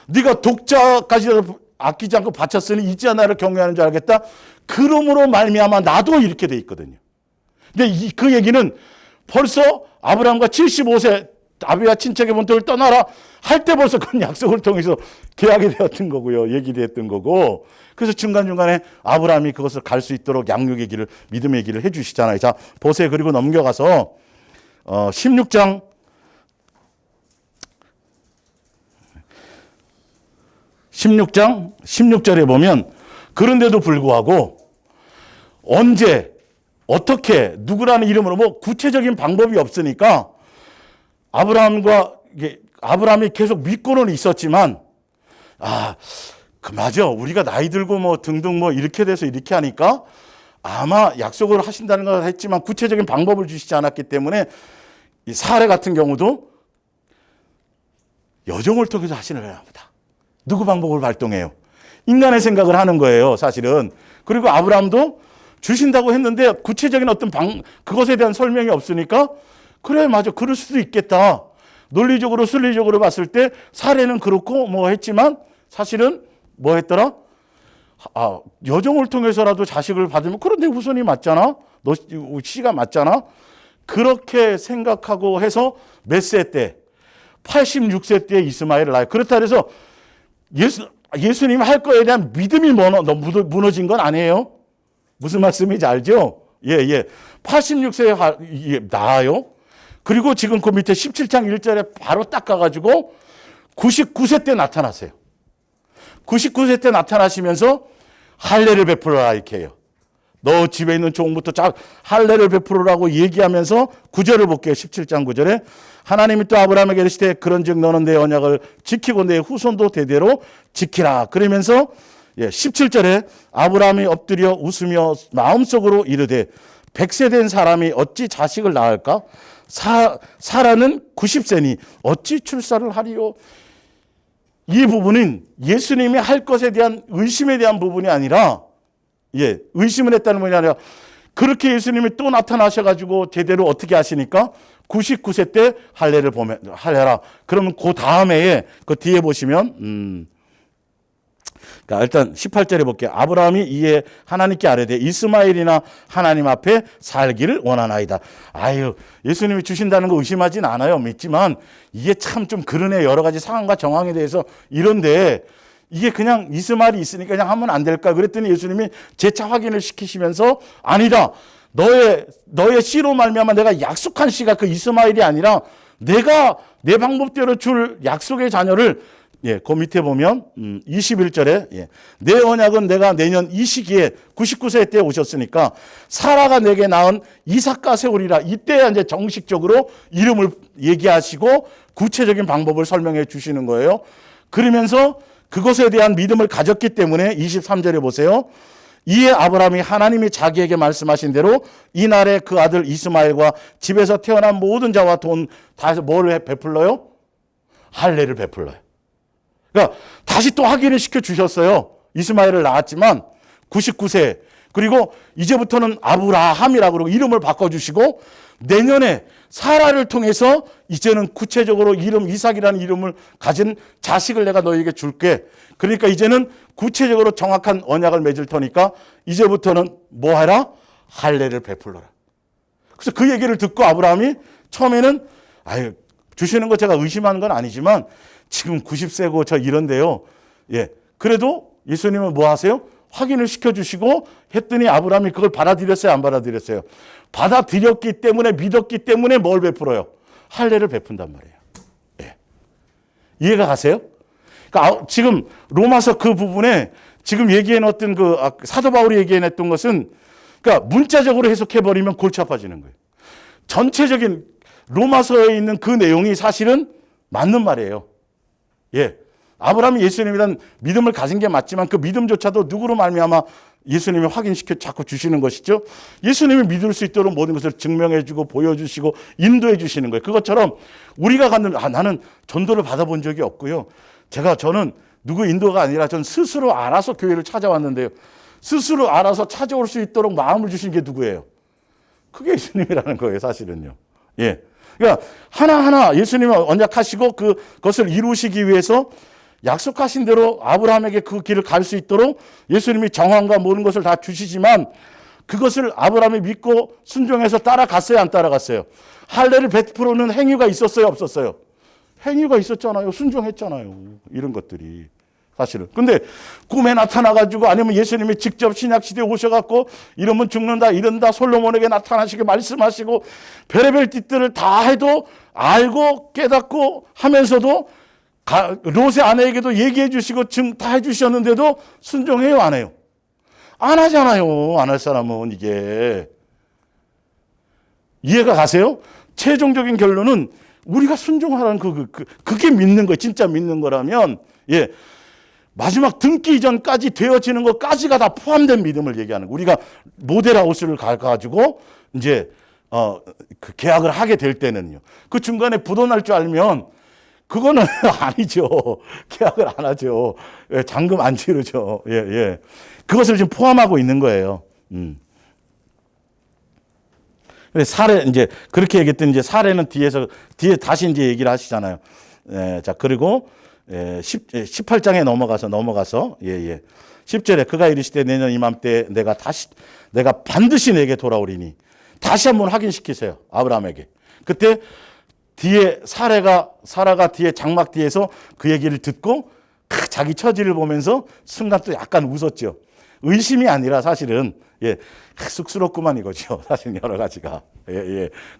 네가 독자까지 아끼지 않고 바쳤으니 이제 나를 경외하는 줄 알겠다. 그러므로 말미암아 나도 이렇게 돼 있거든요. 근데 그 얘기는 벌써 아브라함과 75세 아비와 친척의 본토를 떠나라 할 때 벌써 그런 약속을 통해서 계약이 되었던 거고요. 얘기됐던 거고. 그래서 중간중간에 아브라함이 그것을 갈 수 있도록 양육의 길을, 믿음의 길을 해 주시잖아요. 자, 보세요. 그리고 넘겨가서 16장 16절에 보면 그런데도 불구하고 언제 어떻게 누구라는 이름으로 뭐 구체적인 방법이 없으니까 아브라함이 계속 믿고는 있었지만 맞아. 우리가 나이 들고 뭐 등등 뭐 이렇게 돼서 이렇게 하니까 아마 약속을 하신다는 걸 했지만 구체적인 방법을 주시지 않았기 때문에 이 사례 같은 경우도 여종을 통해서 하시는 보다. 누구 방법을 발동해요? 인간의 생각을 하는 거예요, 사실은. 그리고 아브라함도 주신다고 했는데 구체적인 어떤 그것에 대한 설명이 없으니까 그래, 맞아. 그럴 수도 있겠다. 논리적으로 순리적으로 봤을 때 사례는 그렇고 뭐 했지만 사실은 뭐 했더라? 여종을 통해서라도 자식을 받으면 그런데 후손이 맞잖아. 너 씨가 맞잖아. 그렇게 생각하고 해서 몇 세 때? 86세 때 이스마엘을 낳아요. 그렇다 해서 예수님 할 거에 대한 믿음이 무너진 건 아니에요. 무슨 말씀인지 알죠? 예. 86세에 낳아요. 그리고 지금 그 밑에 17장 1절에 바로 딱 가가지고 99세 때 나타나세요. 99세 때 나타나시면서 할례를 베풀어라 이렇게 해요. 너 집에 있는 종부터 할례를 베풀으라고 얘기하면서 9절을 볼게요. 17장 9절에 하나님이 또 아브라함에게 이르시되 그런즉 너는 내 언약을 지키고 내 후손도 대대로 지키라. 그러면서 17절에 아브라함이 엎드려 웃으며 마음속으로 이르되 100세 된 사람이 어찌 자식을 낳을까? 사라는 90세니 어찌 출산을 하리요? 이 부분은 예수님이 할 것에 대한 의심에 대한 부분이 아니라 의심을 했다는 분이 아니라 그렇게 예수님이 또 나타나셔가지고 제대로 어떻게 하시니까 99세 때 할례라. 그러면 그 다음 해에 그 뒤에 보시면 그러니까 일단 18절에 볼게요. 아브라함이 이에 하나님께 아뢰되 이스마엘이나 하나님 앞에 살기를 원하나이다. 예수님이 주신다는 거 의심하진 않아요. 믿지만 이게 참 좀 그러네. 여러 가지 상황과 정황에 대해서 이런데 이게 그냥 이스마엘이 있으니까 그냥 하면 안 될까? 그랬더니 예수님이 재차 확인을 시키시면서 아니다. 너의 씨로 말미암아 내가 약속한 씨가 그 이스마엘이 아니라 내가 내 방법대로 줄 약속의 자녀를 그 밑에 보면 21절에 내 언약은 내가 내년 이 시기에 99세 때 오셨으니까 사라가 내게 낳은 이삭과 세우리라. 이때 이제 정식적으로 이름을 얘기하시고 구체적인 방법을 설명해 주시는 거예요. 그러면서 그것에 대한 믿음을 가졌기 때문에 23절에 보세요. 이에 아브라함이 하나님이 자기에게 말씀하신 대로 이날에 그 아들 이스마엘과 집에서 태어난 모든 자와 돈 다 해서 뭘 베풀러요? 할례를 베풀러요. 그러니까 다시 또 확인을 시켜 주셨어요. 이스마엘을 낳았지만 99세 그리고 이제부터는 아브라함이라고 그러고 이름을 바꿔주시고 내년에 사라를 통해서 이제는 구체적으로 이름 이삭이라는 이름을 가진 자식을 내가 너에게 줄게. 그러니까 이제는 구체적으로 정확한 언약을 맺을 터니까 이제부터는 뭐 해라? 할례를 베풀어라. 그래서 그 얘기를 듣고 아브라함이 처음에는 주시는 거 제가 의심하는 건 아니지만 지금 90세고 저 이런데요. 그래도 예수님은 뭐 하세요? 확인을 시켜주시고 했더니 아브라함이 그걸 받아들였어요? 안 받아들였어요? 받아들였기 때문에 믿었기 때문에 뭘 베풀어요? 할례를 베푼단 말이에요. 이해가 가세요? 그러니까 지금 로마서 그 부분에 지금 얘기해놨던 사도 바울이 얘기해냈던 것은 그러니까 문자적으로 해석해버리면 골치 아파지는 거예요. 전체적인 로마서에 있는 그 내용이 사실은 맞는 말이에요. 아브라함이 예수님에 대한 믿음을 가진 게 맞지만 그 믿음조차도 누구로 말미암아 예수님이 확인시켜 자꾸 주시는 것이죠. 예수님이 믿을 수 있도록 모든 것을 증명해 주고 보여주시고 인도해 주시는 거예요. 그것처럼 우리가 갖는 나는 전도를 받아본 적이 없고요. 저는 누구 인도가 아니라 전 스스로 알아서 교회를 찾아왔는데요. 스스로 알아서 찾아올 수 있도록 마음을 주신 게 누구예요? 그게 예수님이라는 거예요, 사실은요. 그러니까 하나하나 예수님이 언약하시고 그것을 이루시기 위해서 약속하신 대로 아브라함에게 그 길을 갈 수 있도록 예수님이 정황과 모든 것을 다 주시지만 그것을 아브라함이 믿고 순종해서 따라갔어요, 안 따라갔어요? 할례를 베푸는 행위가 있었어요, 없었어요? 행위가 있었잖아요. 순종했잖아요. 이런 것들이 사실은. 근데 꿈에 나타나가지고 아니면 예수님이 직접 신약시대에 오셔갖고 이러면 죽는다, 이런다, 솔로몬에게 나타나시게 말씀하시고 별의별 짓들을 다 해도 알고 깨닫고 하면서도 롯의 아내에게도 얘기해 주시고 증 다 해주셨는데도 순종해요, 안 해요? 안 하잖아요. 안 할 사람은 이게. 이해가 가세요? 최종적인 결론은 우리가 순종하라는 그게 믿는 거예요. 진짜 믿는 거라면 마지막 등기 이전까지 되어지는 것까지가 다 포함된 믿음을 얘기하는 거예요. 우리가 모델하우스를 가가지고 이제 그 계약을 하게 될 때는요. 그 중간에 부도날 줄 알면 그거는 아니죠. 계약을 안 하죠. 잔금 안 치르죠. 그것을 지금 포함하고 있는 거예요. 사례, 이제, 그렇게 얘기했더니 이제 사례는 뒤에 다시 이제 얘기를 하시잖아요. 자, 그리고, 18장에 넘어가서, 10절에 그가 이르시되 내년 이맘때 내가 반드시 내게 돌아오리니 다시 한번 확인시키세요. 아브라함에게. 그때 뒤에 사라가 뒤에 장막 뒤에서 그 얘기를 듣고 자기 처지를 보면서 순간 또 약간 웃었죠. 의심이 아니라 사실은 쑥스럽구만 이거죠. 사실 여러 가지가.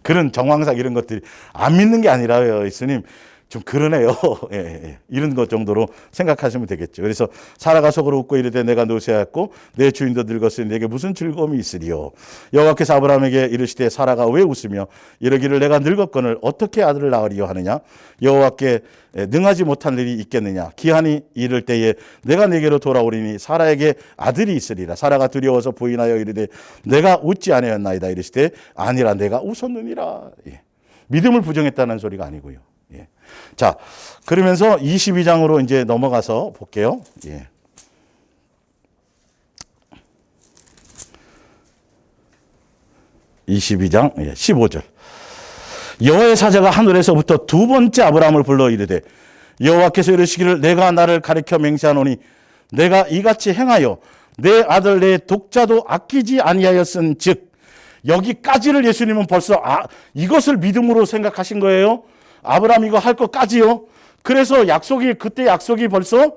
그런 정황상 이런 것들이 안 믿는 게 아니라요. 예수님 좀 그러네요. 이런 것 정도로 생각하시면 되겠죠. 그래서 사라가 속으로 웃고 이르되 내가 노쇠하였고 내 주인도 늙었으니 내게 무슨 즐거움이 있으리요. 여호와께서 아브라함에게 이르시되 사라가 왜 웃으며 이르기를 내가 늙었거늘 어떻게 아들을 낳으리요 하느냐. 여호와께 능하지 못한 일이 있겠느냐. 기한이 이를 때에 내가 내게로 돌아오리니 사라에게 아들이 있으리라. 사라가 두려워서 부인하여 이르되 내가 웃지 아니하였나이다. 이르시되 아니라 내가 웃었느니라. 믿음을 부정했다는 소리가 아니고요. 자, 그러면서 22장으로 이제 넘어가서 볼게요. 22장 15절. 여호와의 사자가 하늘에서부터 두 번째 아브라함을 불러 이르되 여호와께서 이르시기를 내가 나를 가리켜 맹세하노니 내가 이같이 행하여 내 아들 내 독자도 아끼지 아니하였은즉. 여기까지를 예수님은 벌써 이것을 믿음으로 생각하신 거예요. 아브라함 이거 할 것까지요. 그래서 그때 약속이 벌써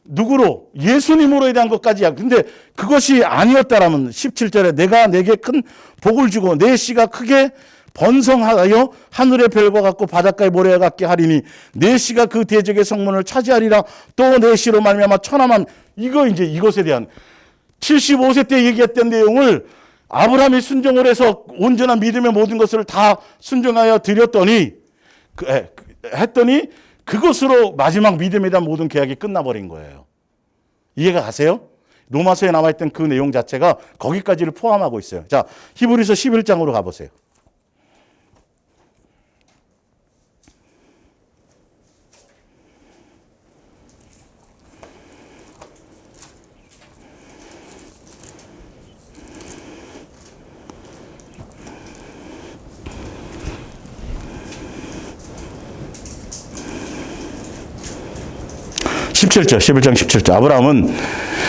누구로? 예수님으로에 대한 것까지야. 근데 그것이 아니었다라면 17절에 내가 내게 큰 복을 주고 내 씨가 크게 번성하여 하늘의 별과 같고 바닷가의 모래와 같게 하리니 내 씨가 그 대적의 성문을 차지하리라. 또 내 씨로 말미암아 천하만. 이거 이제 이것에 대한 75세 때 얘기했던 내용을 아브라함이 순종을 해서 온전한 믿음의 모든 것을 다 순종하여 드렸더니 했더니 그것으로 마지막 믿음에 대한 모든 계약이 끝나버린 거예요. 이해가 가세요? 로마서에 남아있던 그 내용 자체가 거기까지를 포함하고 있어요. 자, 히브리서 11장으로 가보세요. 11장 17절. 아브라함은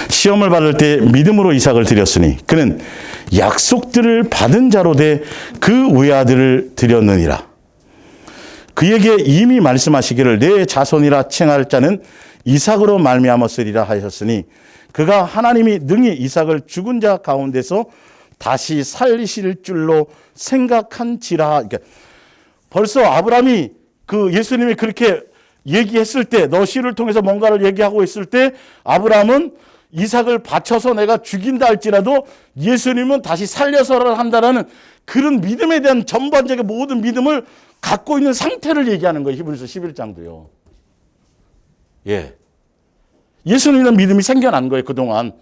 시험을 받을 때 믿음으로 이삭을 드렸으니 그는 약속들을 받은 자로 돼 그 외아들을 드렸느니라. 그에게 이미 말씀하시기를 내 자손이라 칭할 자는 이삭으로 말미암았으리라 하셨으니 그가 하나님이 능히 이삭을 죽은 자 가운데서 다시 살리실 줄로 생각한지라. 그러니까 벌써 아브라함이 그 예수님이 그렇게 얘기했을 때, 너 씨를 통해서 뭔가를 얘기하고 있을 때 아브라함은 이삭을 바쳐서 내가 죽인다 할지라도 예수님은 다시 살려서를 한다라는 그런 믿음에 대한 전반적인 모든 믿음을 갖고 있는 상태를 얘기하는 거예요. 히브리서 11장도요. 예수님에 대한 믿음이 생겨난 거예요. 그동안.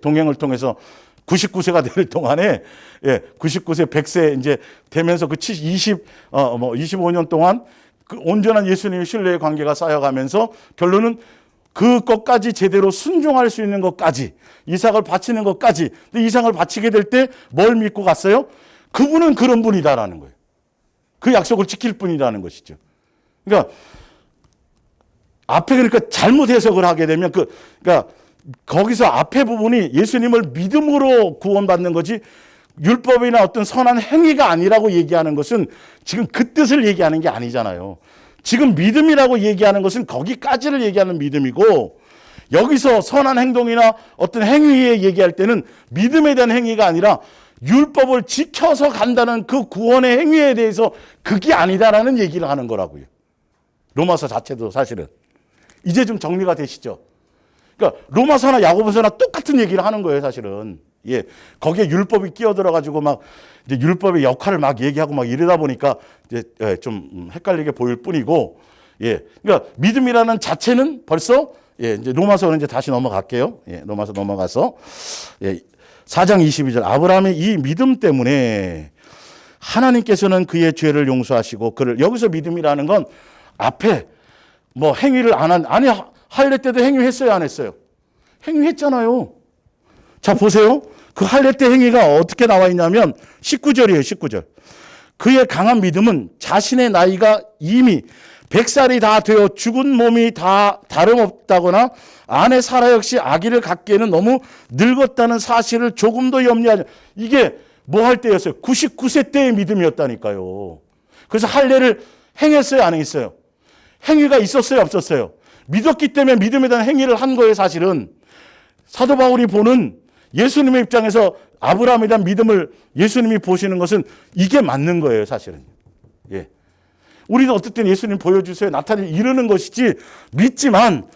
동행을 통해서 99세가 될 동안에 99세, 100세 이제 되면서 그 25년 동안 그 온전한 예수님의 신뢰의 관계가 쌓여가면서 결론은 그것까지 제대로 순종할 수 있는 것까지 이삭을 바치는 것까지. 근데 이삭을 바치게 될 때 뭘 믿고 갔어요? 그분은 그런 분이다라는 거예요. 그 약속을 지킬 분이라는 것이죠. 그러니까 앞에 그러니까 잘못 해석을 하게 되면 그러니까 거기서 앞에 부분이 예수님을 믿음으로 구원받는 거지 율법이나 어떤 선한 행위가 아니라고 얘기하는 것은 지금 그 뜻을 얘기하는 게 아니잖아요. 지금 믿음이라고 얘기하는 것은 거기까지를 얘기하는 믿음이고 여기서 선한 행동이나 어떤 행위에 얘기할 때는 믿음에 대한 행위가 아니라 율법을 지켜서 간다는 그 구원의 행위에 대해서 그게 아니다라는 얘기를 하는 거라고요. 로마서 자체도 사실은. 이제 좀 정리가 되시죠? 그러니까 로마서나 야고보서나 똑같은 얘기를 하는 거예요, 사실은. 거기에 율법이 끼어들어가지고 막 이제 율법의 역할을 막 얘기하고 막 이러다 보니까 이제 좀 헷갈리게 보일 뿐이고, 그러니까 믿음이라는 자체는 벌써 이제 로마서는 이제 다시 넘어갈게요. 로마서 넘어가서 4장 22절. 아브라함의 이 믿음 때문에 하나님께서는 그의 죄를 용서하시고 그를 여기서 믿음이라는 건 앞에 뭐 행위를 안 한 아니 할례 때도 행위했어요, 안 했어요? 행위했잖아요. 자, 보세요. 그 할례 때 행위가 어떻게 나와 있냐면 19절이에요. 19절. 그의 강한 믿음은 자신의 나이가 이미 100살이 다 되어 죽은 몸이 다 다름없다거나 아내 사라 역시 아기를 갖기에는 너무 늙었다는 사실을 조금도 염려하지. 이게 뭐 할 때였어요? 99세 때의 믿음이었다니까요. 그래서 할례를 행했어요, 안 행했어요? 행위가 있었어요, 없었어요? 믿었기 때문에 믿음에 대한 행위를 한 거예요, 사실은. 사도 바울이 보는 예수님의 입장에서 아브라함에 대한 믿음을 예수님이 보시는 것은 이게 맞는 거예요, 사실은. 예. 우리도 어쨌든 예수님 보여주세요, 나타내 이러는 것이지, 믿지만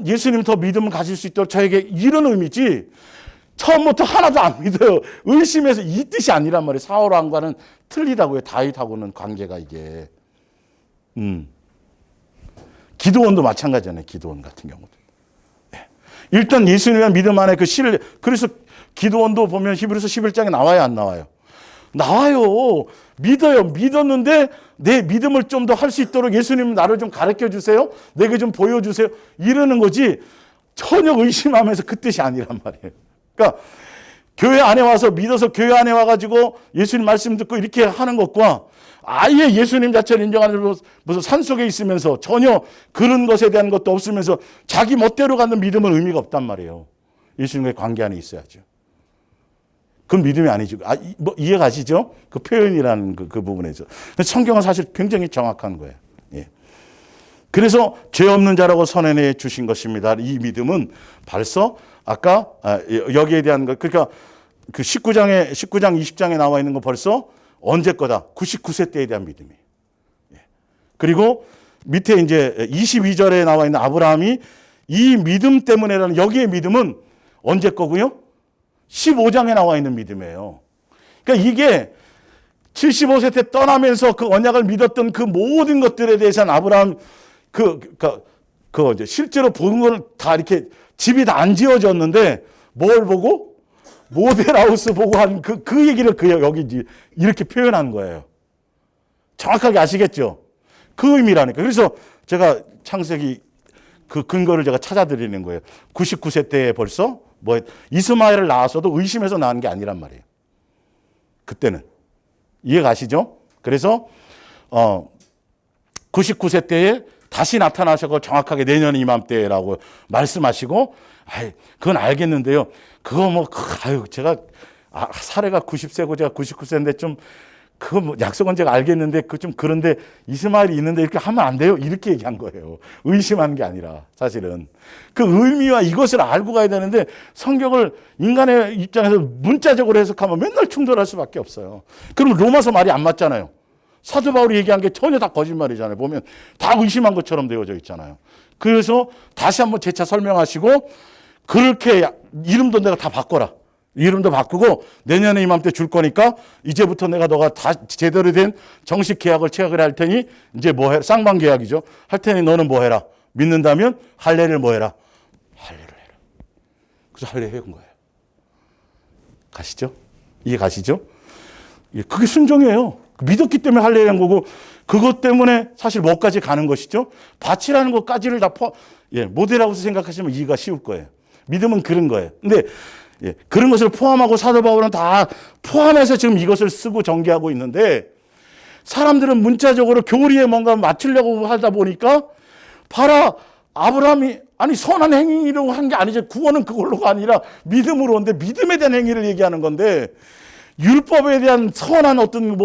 예수님 더 믿음을 가질 수 있도록 저에게 이런 의미지, 처음부터 하나도 안 믿어요. 의심해서 이 뜻이 아니란 말이에요. 사울 왕과는 틀리다고요. 다윗하고는 관계가 이게. 기도원도 마찬가지잖아요. 기도원 같은 경우도. 네. 일단 예수님의 믿음 안에 그 신뢰. 그래서 기도원도 보면 히브리서 11장에 나와요, 안 나와요? 나와요. 믿어요. 믿었는데 내 믿음을 좀 더 할 수 있도록 예수님 나를 좀 가르쳐 주세요. 내게 좀 보여주세요. 이러는 거지 전혀 의심하면서 그 뜻이 아니란 말이에요. 그러니까 교회 안에 와서 믿어서 교회 안에 와가지고 예수님 말씀 듣고 이렇게 하는 것과 아예 예수님 자체를 인정하는 무슨 산속에 있으면서 전혀 그런 것에 대한 것도 없으면서 자기 멋대로 갖는 믿음은 의미가 없단 말이에요. 예수님과의 관계 안에 있어야죠. 그건 믿음이 아니죠. 뭐 이해가시죠? 그 표현이라는 그 부분에서. 성경은 사실 굉장히 정확한 거예요. 예. 그래서 죄 없는 자라고 선언해 주신 것입니다. 이 믿음은 벌써 아까 여기에 대한 것, 그러니까 그 19장 20장에 나와 있는 거 벌써 언제 거다? 99세 때에 대한 믿음이에요. 예. 그리고 밑에 이제 22절에 나와 있는 아브라함이 이 믿음 때문에라는 여기의 믿음은 언제 거고요? 15장에 나와 있는 믿음이에요. 그러니까 이게 75세 때 떠나면서 그 언약을 믿었던 그 모든 것들에 대해서는 아브라함 이제 실제로 본 건 다 이렇게 집이 다 안 지어졌는데 뭘 보고? 모델하우스 보고 한 그 얘기를 여기 이렇게 표현한 거예요. 정확하게 아시겠죠? 그 의미라니까. 그래서 제가 창세기 그 근거를 제가 찾아드리는 거예요. 99세 때에 벌써 이스마엘을 낳았어도 의심해서 낳은 게 아니란 말이에요. 그때는. 이해가시죠? 그래서 99세 때에 다시 나타나셔서 정확하게 내년 이맘때라고 말씀하시고, 그건 알겠는데요. 그거 제가 사례가 90세고 제가 99세인데 좀 그거 약속은 제가 알겠는데 그 좀 그런데 이스마엘이 있는데 이렇게 하면 안 돼요. 이렇게 얘기한 거예요. 의심한 게 아니라 사실은 그 의미와 이것을 알고 가야 되는데 성경을 인간의 입장에서 문자적으로 해석하면 맨날 충돌할 수밖에 없어요. 그럼 로마서 말이 안 맞잖아요. 사도 바울이 얘기한 게 전혀 다 거짓말이잖아요. 보면 다 의심한 것처럼 되어져 있잖아요. 그래서 다시 한번 재차 설명하시고 그렇게 이름도 내가 다 바꿔라. 이름도 바꾸고 내년에 이맘때 줄 거니까 이제부터 너가 다 제대로 된 정식 계약을 체결을 할 테니 이제 뭐 해라. 쌍방 계약이죠. 할 테니 너는 뭐 해라. 믿는다면 할례를 뭐 해라. 할례를 해라. 그래서 할례 해온 거예요. 가시죠? 이해 가시죠? 그게 순종이에요. 믿었기 때문에 할례를 한 거고 그것 때문에 사실 뭐까지 가는 것이죠. 밭이라는 것까지를 다 모델하우스 생각하시면 이해가 쉬울 거예요. 믿음은 그런 거예요. 근데 그런 것을 포함하고 사도 바울은 다 포함해서 지금 이것을 쓰고 전개하고 있는데 사람들은 문자적으로 교리에 뭔가 맞추려고 하다 보니까 봐라 아브라함이 선한 행위로 한 게 아니죠. 구원은 그걸로가 아니라 믿음으로 온데 믿음에 대한 행위를 얘기하는 건데 율법에 대한 선한 어떤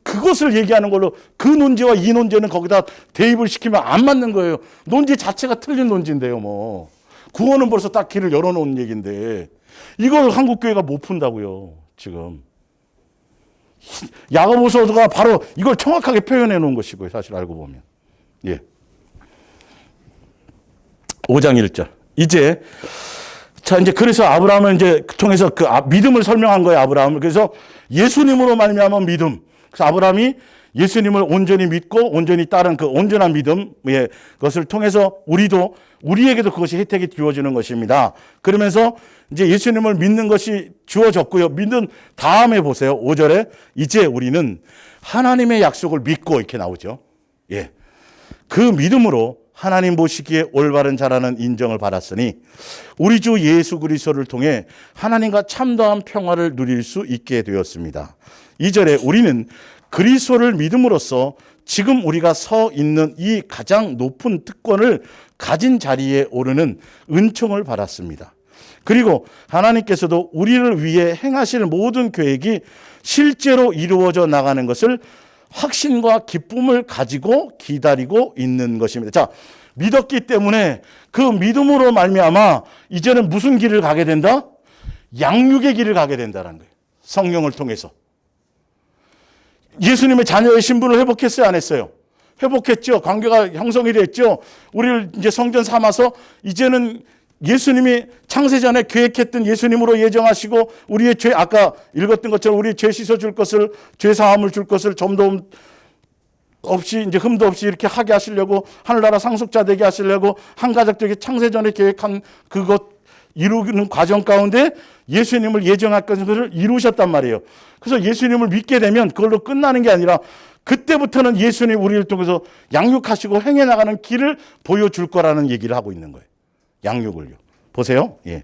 그것을 얘기하는 걸로 그 논제와 이 논제는 거기다 대입을 시키면 안 맞는 거예요. 논제 자체가 틀린 논제인데요, 뭐. 구원은 벌써 딱 길을 열어놓은 얘기인데 이걸 한국교회가 못 푼다고요, 지금. 야고보서가 바로 이걸 정확하게 표현해 놓은 것이고요, 사실 알고 보면. 예. 5장 1절. 이제 그래서 아브라함은 이제 통해서 그 믿음을 설명한 거예요, 아브라함을. 그래서 예수님으로 말미암은 믿음. 그래서 아브라함이 예수님을 온전히 믿고 온전히 따른 그 온전한 믿음, 그것을 통해서 우리에게도 그것이 혜택이 주어지는 것입니다. 그러면서 이제 예수님을 믿는 것이 주어졌고요. 믿는 다음에 보세요. 5절에 이제 우리는 하나님의 약속을 믿고 이렇게 나오죠. 예. 그 믿음으로 하나님 보시기에 올바른 자라는 인정을 받았으니 우리 주 예수 그리스도를 통해 하나님과 참다한 평화를 누릴 수 있게 되었습니다. 2절에 우리는 그리스도를 믿음으로써 지금 우리가 서 있는 이 가장 높은 특권을 가진 자리에 오르는 은총을 받았습니다. 그리고 하나님께서도 우리를 위해 행하실 모든 계획이 실제로 이루어져 나가는 것을 확신과 기쁨을 가지고 기다리고 있는 것입니다. 자, 믿었기 때문에 그 믿음으로 말미암아 이제는 무슨 길을 가게 된다? 양육의 길을 가게 된다는 거예요. 성령을 통해서. 예수님의 자녀의 신분을 회복했어요, 안 했어요? 회복했죠. 관계가 형성이 됐죠. 우리를 이제 성전 삼아서 이제는 예수님이 창세전에 계획했던 예수님으로 예정하시고 우리의 죄, 아까 읽었던 것처럼 우리의 죄 씻어줄 것을, 죄 사함을 줄 것을 점도 없이, 이제 흠도 없이 이렇게 하게 하시려고, 하늘나라 상속자 되게 하시려고 한 가족 되게 창세전에 계획한 그것 이루는 과정 가운데 예수님을 예정할 것을 이루셨단 말이에요. 그래서 예수님을 믿게 되면 그걸로 끝나는 게 아니라 그때부터는 예수님 우리를 통해서 양육하시고 행해 나가는 길을 보여줄 거라는 얘기를 하고 있는 거예요. 양육을요. 보세요. 예.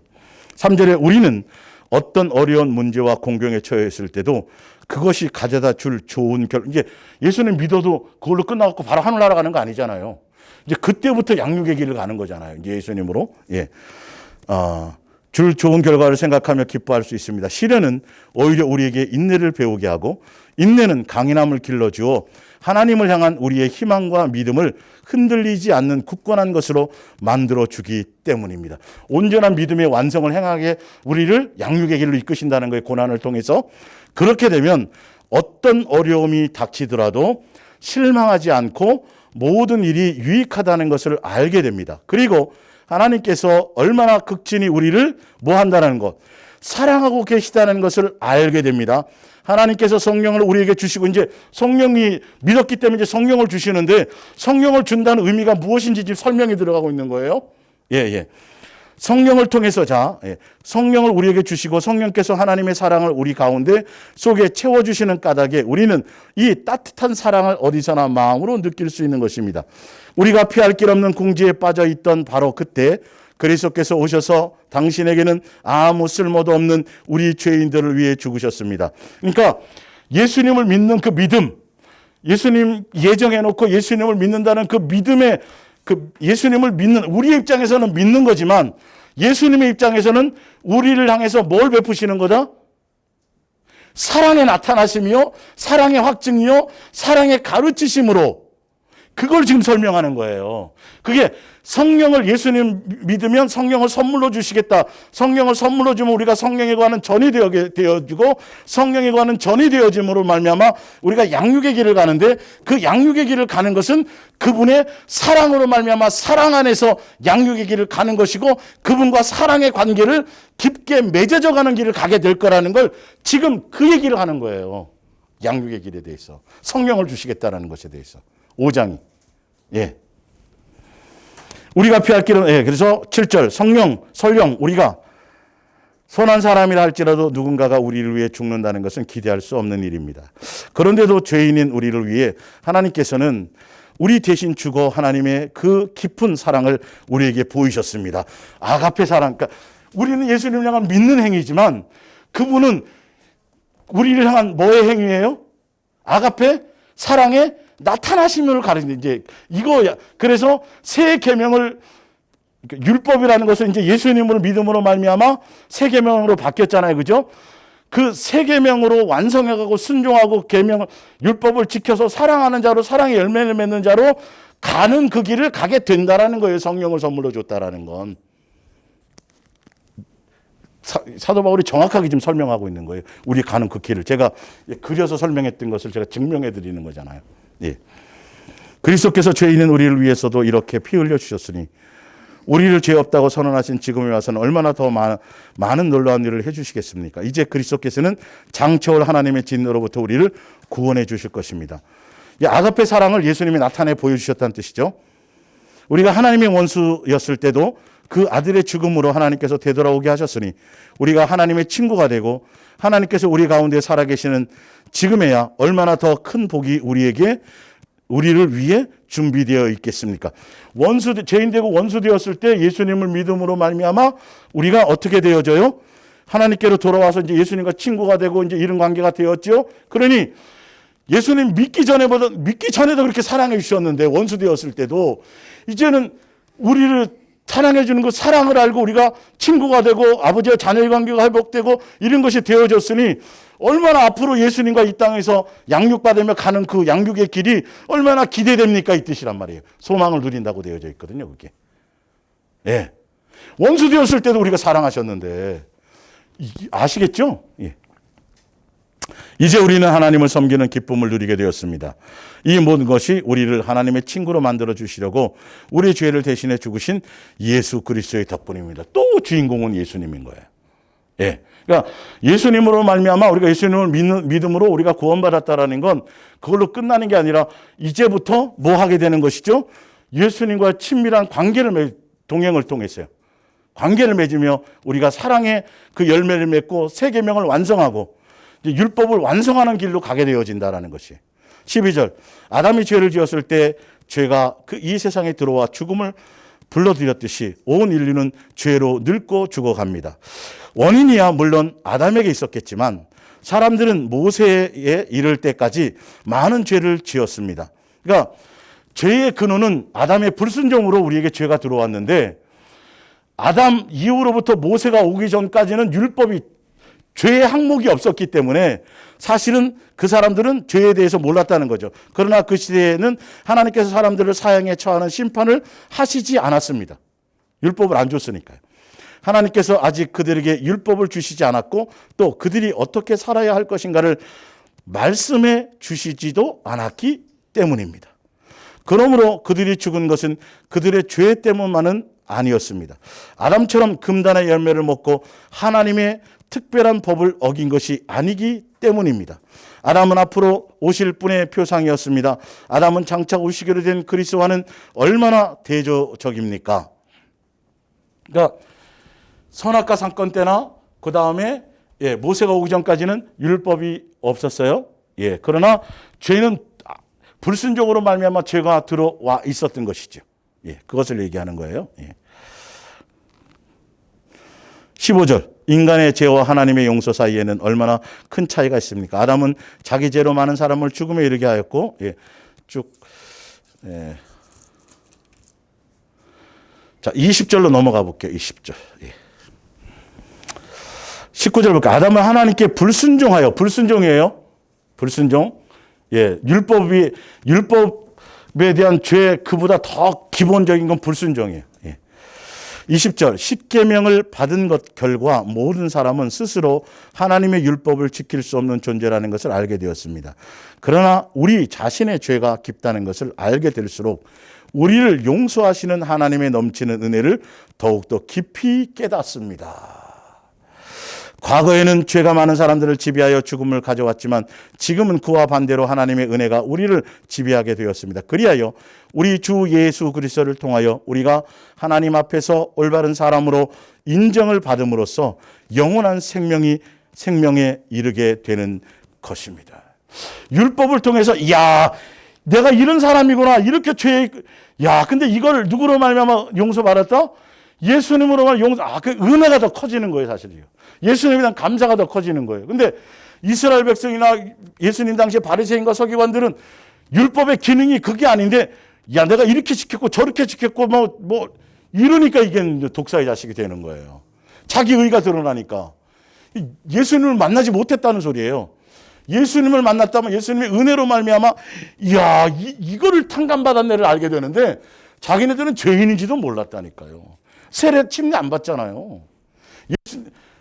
3절에 우리는 어떤 어려운 문제와 공경에 처했을 때도 그것이 가져다 줄 좋은 이게 예수님 믿어도 그걸로 끝나고 바로 하늘나라 가는 거 아니잖아요. 이제 그때부터 양육의 길을 가는 거잖아요. 이제 예수님으로. 예. 줄 좋은 결과를 생각하며 기뻐할 수 있습니다. 시련은 오히려 우리에게 인내를 배우게 하고 인내는 강인함을 길러주어 하나님을 향한 우리의 희망과 믿음을 흔들리지 않는 굳건한 것으로 만들어주기 때문입니다. 온전한 믿음의 완성을 행하게 우리를 양육의 길로 이끄신다는 거예요. 고난을 통해서. 그렇게 되면 어떤 어려움이 닥치더라도 실망하지 않고 모든 일이 유익하다는 것을 알게 됩니다. 그리고 하나님께서 얼마나 극진히 우리를 뭐 한다는 것, 사랑하고 계시다는 것을 알게 됩니다. 하나님께서 성령을 우리에게 주시고 이제 성령이 믿었기 때문에 이제 성령을 주시는데 성령을 준다는 의미가 무엇인지 지금 설명이 들어가고 있는 거예요. 예. 성령을 통해서 성령을 우리에게 주시고 성령께서 하나님의 사랑을 우리 가운데 속에 채워주시는 까닭에 우리는 이 따뜻한 사랑을 어디서나 마음으로 느낄 수 있는 것입니다. 우리가 피할 길 없는 궁지에 빠져 있던 바로 그때 그리스도께서 오셔서 당신에게는 아무 쓸모도 없는 우리 죄인들을 위해 죽으셨습니다. 그러니까 예수님을 믿는 그 믿음, 예수님 예정해놓고 예수님을 믿는다는 그 믿음의 예수님을 믿는 우리 입장에서는 믿는 거지만 예수님의 입장에서는 우리를 향해서 뭘 베푸시는 거다? 사랑의 나타나심이요, 사랑의 확증이요, 사랑의 가르치심으로 그걸 지금 설명하는 거예요. 그게 성령을 예수님 믿으면 성령을 선물로 주시겠다. 성령을 선물로 주면 우리가 성령에 관한 전이 되어지고 성령에 관한 전이 되어짐으로 말미암아 우리가 양육의 길을 가는데 그 양육의 길을 가는 것은 그분의 사랑으로 말미암아 사랑 안에서 양육의 길을 가는 것이고 그분과 사랑의 관계를 깊게 맺어져 가는 길을 가게 될 거라는 걸 지금 그 얘기를 하는 거예요. 양육의 길에 대해서. 성령을 주시겠다라는 것에 대해서. 5장이. 예. 우리가 피할 길은, 그래서 7절, 설령, 우리가 선한 사람이라 할지라도 누군가가 우리를 위해 죽는다는 것은 기대할 수 없는 일입니다. 그런데도 죄인인 우리를 위해 하나님께서는 우리 대신 죽어 하나님의 그 깊은 사랑을 우리에게 보이셨습니다. 아가페 사랑. 그러니까 우리는 예수님을 향한 믿는 행위지만 그분은 우리를 향한 뭐의 행위예요? 아가페 사랑의 나타나심을 가리는 이제 이거야. 그래서 새 계명을 율법이라는 것은 이제 예수님을 믿음으로 말미암아 새 계명으로 바뀌었잖아요, 그죠? 그 새 계명으로 완성해가고 순종하고 계명 율법을 지켜서 사랑하는 자로 사랑의 열매를 맺는 자로 가는 그 길을 가게 된다라는 거예요. 성령을 선물로 줬다라는 건. 사도 바울이 정확하게 지금 설명하고 있는 거예요. 우리 가는 그 길을. 제가 그려서 설명했던 것을 제가 증명해 드리는 거잖아요. 예. 그리스도께서 죄인인 우리를 위해서도 이렇게 피 흘려 주셨으니 우리를 죄 없다고 선언하신 지금에 와서는 얼마나 더 많은 놀라운 일을 해 주시겠습니까? 이제 그리스도께서는 장차올 하나님의 진노로부터 우리를 구원해 주실 것입니다. 이 아가페 사랑을 예수님이 나타내 보여주셨다는 뜻이죠. 우리가 하나님의 원수였을 때도 그 아들의 죽음으로 하나님께서 되돌아오게 하셨으니 우리가 하나님의 친구가 되고 하나님께서 우리 가운데 살아계시는 지금에야 얼마나 더 큰 복이 우리에게 우리를 위해 준비되어 있겠습니까? 죄인 되고 원수 되었을 때 예수님을 믿음으로 말미암아 우리가 어떻게 되어져요? 하나님께로 돌아와서 이제 예수님과 친구가 되고 이제 이런 관계가 되었죠. 그러니 예수님 믿기 전에도 그렇게 사랑해 주셨는데 원수 되었을 때도 이제는 우리를 사랑해 주는 그 사랑을 알고 우리가 친구가 되고 아버지와 자녀의 관계가 회복되고 이런 것이 되어졌으니 얼마나 앞으로 예수님과 이 땅에서 양육받으며 가는 그 양육의 길이 얼마나 기대됩니까? 이 뜻이란 말이에요. 소망을 누린다고 되어져 있거든요, 그게. 예. 원수 되었을 때도 우리가 사랑하셨는데 아시겠죠? 예. 이제 우리는 하나님을 섬기는 기쁨을 누리게 되었습니다. 이 모든 것이 우리를 하나님의 친구로 만들어 주시려고 우리 죄를 대신해 죽으신 예수 그리스도의 덕분입니다. 또 주인공은 예수님인 거예요. 예. 그러니까 예수님으로 말미암아 우리가 예수님을 믿음으로 우리가 구원받았다라는 건 그걸로 끝나는 게 아니라 이제부터 뭐 하게 되는 것이죠? 예수님과 친밀한 동행을 통해서요. 관계를 맺으며 우리가 사랑의 그 열매를 맺고 새 계명을 완성하고 율법을 완성하는 길로 가게 되어진다라는 것이. 12절. 아담이 죄를 지었을 때 죄가 이 세상에 들어와 죽음을 불러들였듯이 온 인류는 죄로 늙고 죽어갑니다. 원인이야 물론 아담에게 있었겠지만 사람들은 모세에 이를 때까지 많은 죄를 지었습니다. 그러니까 죄의 근원은 아담의 불순종으로 우리에게 죄가 들어왔는데 아담 이후로부터 모세가 오기 전까지는 율법이 죄의 항목이 없었기 때문에 사실은 그 사람들은 죄에 대해서 몰랐다는 거죠. 그러나 그 시대에는 하나님께서 사람들을 사형에 처하는 심판을 하시지 않았습니다. 율법을 안 줬으니까요. 하나님께서 아직 그들에게 율법을 주시지 않았고 또 그들이 어떻게 살아야 할 것인가를 말씀해 주시지도 않았기 때문입니다. 그러므로 그들이 죽은 것은 그들의 죄 때문만은 아니었습니다. 아담처럼 금단의 열매를 먹고 하나님의 특별한 법을 어긴 것이 아니기 때문입니다. 아담은 앞으로 오실 분의 표상이었습니다. 아담은 장차 오시기로 된 그리스도와는 얼마나 대조적입니까? 그러니까 선악과 상권 때나 그 다음에 모세가 오기 전까지는 율법이 없었어요. 그러나 죄는 불순종으로 말미암아 죄가 들어와 있었던 것이죠. 그것을 얘기하는 거예요. 15절. 인간의 죄와 하나님의 용서 사이에는 얼마나 큰 차이가 있습니까? 아담은 자기 죄로 많은 사람을 죽음에 이르게 하였고, 자, 20절로 넘어가 볼게요. 20절. 19절 볼게요. 아담은 하나님께 불순종이에요. 불순종. 율법에 대한 죄 그보다 더 기본적인 건 불순종이에요. 20절. 십계명을 받은 것 결과 모든 사람은 스스로 하나님의 율법을 지킬 수 없는 존재라는 것을 알게 되었습니다. 그러나 우리 자신의 죄가 깊다는 것을 알게 될수록 우리를 용서하시는 하나님의 넘치는 은혜를 더욱더 깊이 깨닫습니다. 과거에는 죄가 많은 사람들을 지배하여 죽음을 가져왔지만 지금은 그와 반대로 하나님의 은혜가 우리를 지배하게 되었습니다. 그리하여 우리 주 예수 그리스도를 통하여 우리가 하나님 앞에서 올바른 사람으로 인정을 받음으로써 영원한 생명에 이르게 되는 것입니다. 율법을 통해서 내가 이런 사람이구나 이렇게 근데 이걸 누구로 말미암아 용서받았다? 예수님으로만 그 은혜가 더 커지는 거예요, 사실이요. 예수님에 대한 감사가 더 커지는 거예요. 근데 이스라엘 백성이나 예수님 당시에 바리새인과 서기관들은 율법의 기능이 그게 아닌데, 내가 이렇게 지켰고 저렇게 지켰고 이러니까 이게 독사의 자식이 되는 거예요. 자기 의가 드러나니까. 예수님을 만나지 못했다는 소리예요. 예수님을 만났다면 예수님의 은혜로 말미암아 이거를 탕감받았네를 알게 되는데 자기네들은 죄인인지도 몰랐다니까요. 세례 침례 안 받잖아요.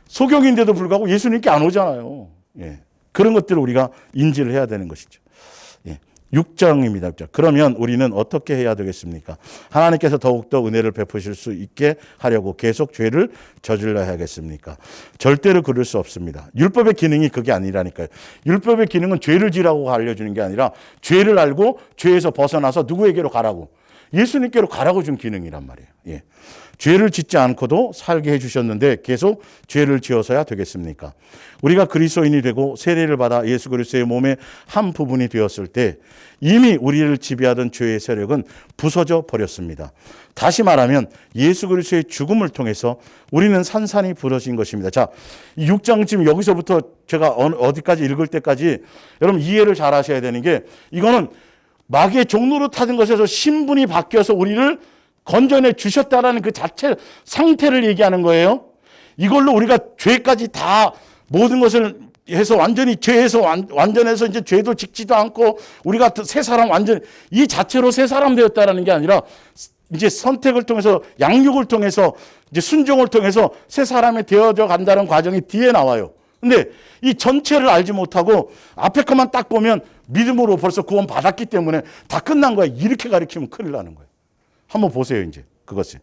소경인데도 불구하고 예수님께 안 오잖아요. 그런 것들을 우리가 인지를 해야 되는 것이죠. 6장입니다. 그러면 우리는 어떻게 해야 되겠습니까? 하나님께서 더욱더 은혜를 베푸실 수 있게 하려고 계속 죄를 저질러야 하겠습니까? 절대로 그럴 수 없습니다. 율법의 기능이 그게 아니라니까요. 율법의 기능은 죄를 지라고 알려주는 게 아니라 죄를 알고 죄에서 벗어나서 누구에게로 가라고. 예수님께로 가라고 준 기능이란 말이에요. 예. 죄를 짓지 않고도 살게 해주셨는데 계속 죄를 지어서야 되겠습니까? 우리가 그리스도인이 되고 세례를 받아 예수 그리스도의 몸의 한 부분이 되었을 때 이미 우리를 지배하던 죄의 세력은 부서져 버렸습니다. 다시 말하면 예수 그리스도의 죽음을 통해서 우리는 산산이 부러진 것입니다. 자, 6장 지금 여기서부터 제가 어디까지 읽을 때까지 여러분 이해를 잘 하셔야 되는 게 이거는 마귀의 종로로 타던 것에서 신분이 바뀌어서 우리를 건져내 주셨다라는 그 자체 상태를 얘기하는 거예요. 이걸로 우리가 죄까지 다 모든 것을 해서 완전히 죄에서 완전해서 이제 죄도 짓지도 않고 우리가 새 사람 완전 이 자체로 새 사람 되었다라는 게 아니라 이제 선택을 통해서 양육을 통해서 이제 순종을 통해서 새 사람이 되어져 간다는 과정이 뒤에 나와요. 근데 이 전체를 알지 못하고 앞에 것만 딱 보면 믿음으로 벌써 구원 받았기 때문에 다 끝난 거야. 이렇게 가르치면 큰일 나는 거예요. 한번 보세요, 이제 그것을.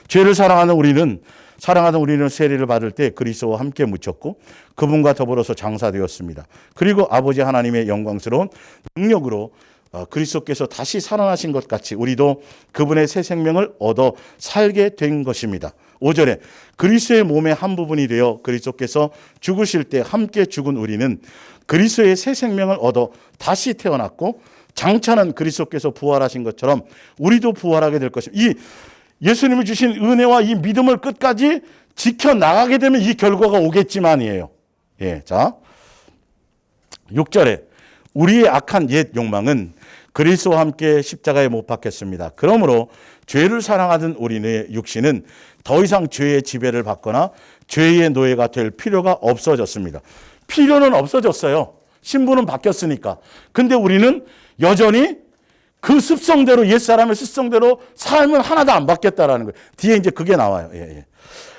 죄를 사랑하는 우리는 세례를 받을 때 그리스도와 함께 묻혔고 그분과 더불어서 장사되었습니다. 그리고 아버지 하나님의 영광스러운 능력으로 그리스도께서 다시 살아나신 것 같이 우리도 그분의 새 생명을 얻어 살게 된 것입니다. 5절에 그리스도의 몸의 한 부분이 되어 그리스도께서 죽으실 때 함께 죽은 우리는 그리스도의 새 생명을 얻어 다시 태어났고 장차는 그리스도께서 부활하신 것처럼 우리도 부활하게 될 것입니다. 이 예수님이 주신 은혜와 이 믿음을 끝까지 지켜나가게 되면 이 결과가 오겠지만이에요. 예, 자 6절에 우리의 악한 옛 욕망은 그리스도와 함께 십자가에 못 박혔습니다. 그러므로 죄를 사랑하던 우리의 육신은 더 이상 죄의 지배를 받거나 죄의 노예가 될 필요가 없어졌습니다. 필요는 없어졌어요. 신분은 바뀌었으니까. 근데 우리는 여전히 그 습성대로 옛사람의 습성대로 삶은 하나도 안 바뀌었다라는 거예요. 뒤에 이제 그게 나와요. 예.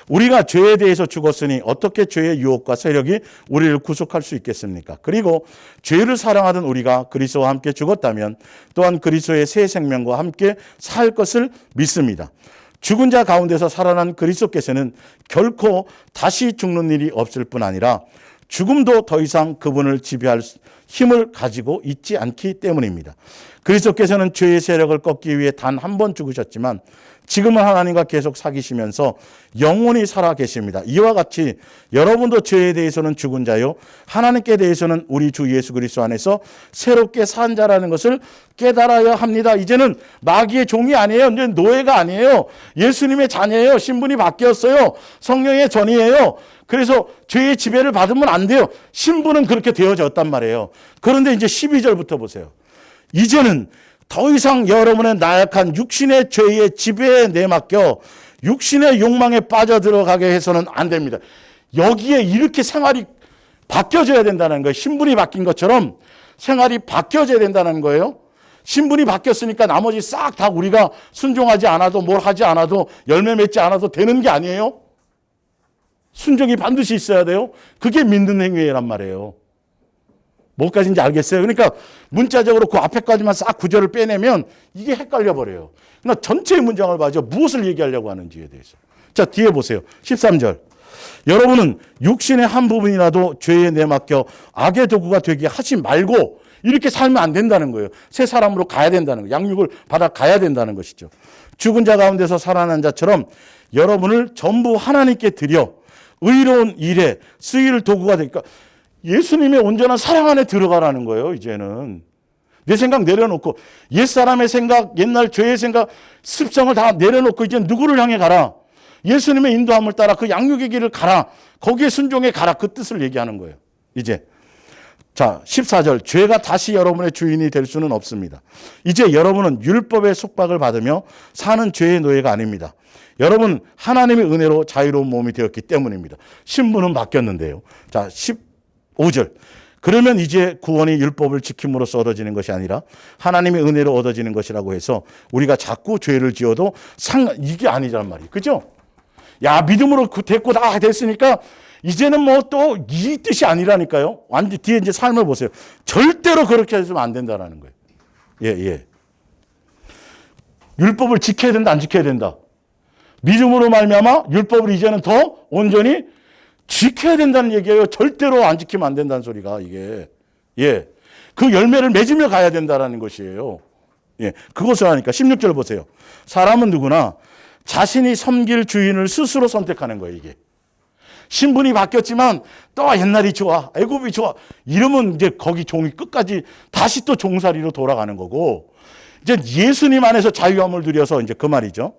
우리가 죄에 대해서 죽었으니 어떻게 죄의 유혹과 세력이 우리를 구속할 수 있겠습니까? 그리고 죄를 사랑하던 우리가 그리스도와 함께 죽었다면 또한 그리스도의 새 생명과 함께 살 것을 믿습니다. 죽은 자 가운데서 살아난 그리스도께서는 결코 다시 죽는 일이 없을 뿐 아니라 죽음도 더 이상 그분을 지배할 힘을 가지고 있지 않기 때문입니다. 그리스도께서는 죄의 세력을 꺾기 위해 단 한 번 죽으셨지만 지금은 하나님과 계속 사귀시면서 영원히 살아 계십니다. 이와 같이 여러분도 죄에 대해서는 죽은 자요 하나님께 대해서는 우리 주 예수 그리스도 안에서 새롭게 산 자라는 것을 깨달아야 합니다. 이제는 마귀의 종이 아니에요. 이제 노예가 아니에요. 예수님의 자녀예요. 신분이 바뀌었어요. 성령의 전이에요. 그래서 죄의 지배를 받으면 안 돼요. 신분은 그렇게 되어졌단 말이에요. 그런데 이제 12절부터 보세요. 이제는 더 이상 여러분의 나약한 육신의 죄의 지배에 내맡겨 육신의 욕망에 빠져들어가게 해서는 안 됩니다. 여기에 이렇게 생활이 바뀌어져야 된다는 거예요. 신분이 바뀐 것처럼 생활이 바뀌어져야 된다는 거예요. 신분이 바뀌었으니까 나머지 싹 다 우리가 순종하지 않아도 뭘 하지 않아도 열매 맺지 않아도 되는 게 아니에요. 순종이 반드시 있어야 돼요. 그게 믿는 행위란 말이에요. 뭐까지인지 알겠어요? 그러니까 문자적으로 그 앞에까지만 싹 구절을 빼내면 이게 헷갈려 버려요. 그러니까 전체의 문장을 봐죠. 무엇을 얘기하려고 하는지에 대해서. 자, 뒤에 보세요. 13절. 여러분은 육신의 한 부분이라도 죄에 내맡겨 악의 도구가 되게 하지 말고 이렇게 살면 안 된다는 거예요. 새 사람으로 가야 된다는 거예요. 양육을 받아 가야 된다는 것이죠. 죽은 자 가운데서 살아난 자처럼 여러분을 전부 하나님께 드려 의로운 일에 쓰일 도구가 되니까 예수님의 온전한 사랑 안에 들어가라는 거예요. 이제는 내 생각 내려놓고 옛사람의 생각, 옛날 죄의 생각, 습성을 다 내려놓고 이제 누구를 향해 가라. 예수님의 인도함을 따라 그 양육의 길을 가라. 거기에 순종해 가라. 그 뜻을 얘기하는 거예요. 이제 자 14절 죄가 다시 여러분의 주인이 될 수는 없습니다. 이제 여러분은 율법의 속박을 받으며 사는 죄의 노예가 아닙니다. 여러분 하나님의 은혜로 자유로운 몸이 되었기 때문입니다. 신분은 바뀌었는데요. 자 15절 그러면 이제 구원이 율법을 지킴으로써 얻어지는 것이 아니라 하나님의 은혜로 얻어지는 것이라고 해서 우리가 자꾸 죄를 지어도 이게 아니란 말이에요. 그죠? 야 믿음으로 됐고 다 됐으니까 이제는 뭐 또 이 뜻이 아니라니까요. 완전 뒤에 이제 삶을 보세요. 절대로 그렇게 해서는 안 된다라는 거예요. 예. 율법을 지켜야 된다, 안 지켜야 된다. 믿음으로 말미암아 율법을 이제는 더 온전히 지켜야 된다는 얘기예요. 절대로 안 지키면 안 된다는 소리가 이게. 예. 그 열매를 맺으며 가야 된다라는 것이에요. 예, 그것을 하니까 16절 보세요. 사람은 누구나 자신이 섬길 주인을 스스로 선택하는 거예요, 이게. 신분이 바뀌었지만 또 옛날이 좋아, 애굽이 좋아. 이러면 이제 거기 종이 끝까지 다시 또 종살이로 돌아가는 거고, 이제 예수님 안에서 자유함을 누려서 이제 그 말이죠.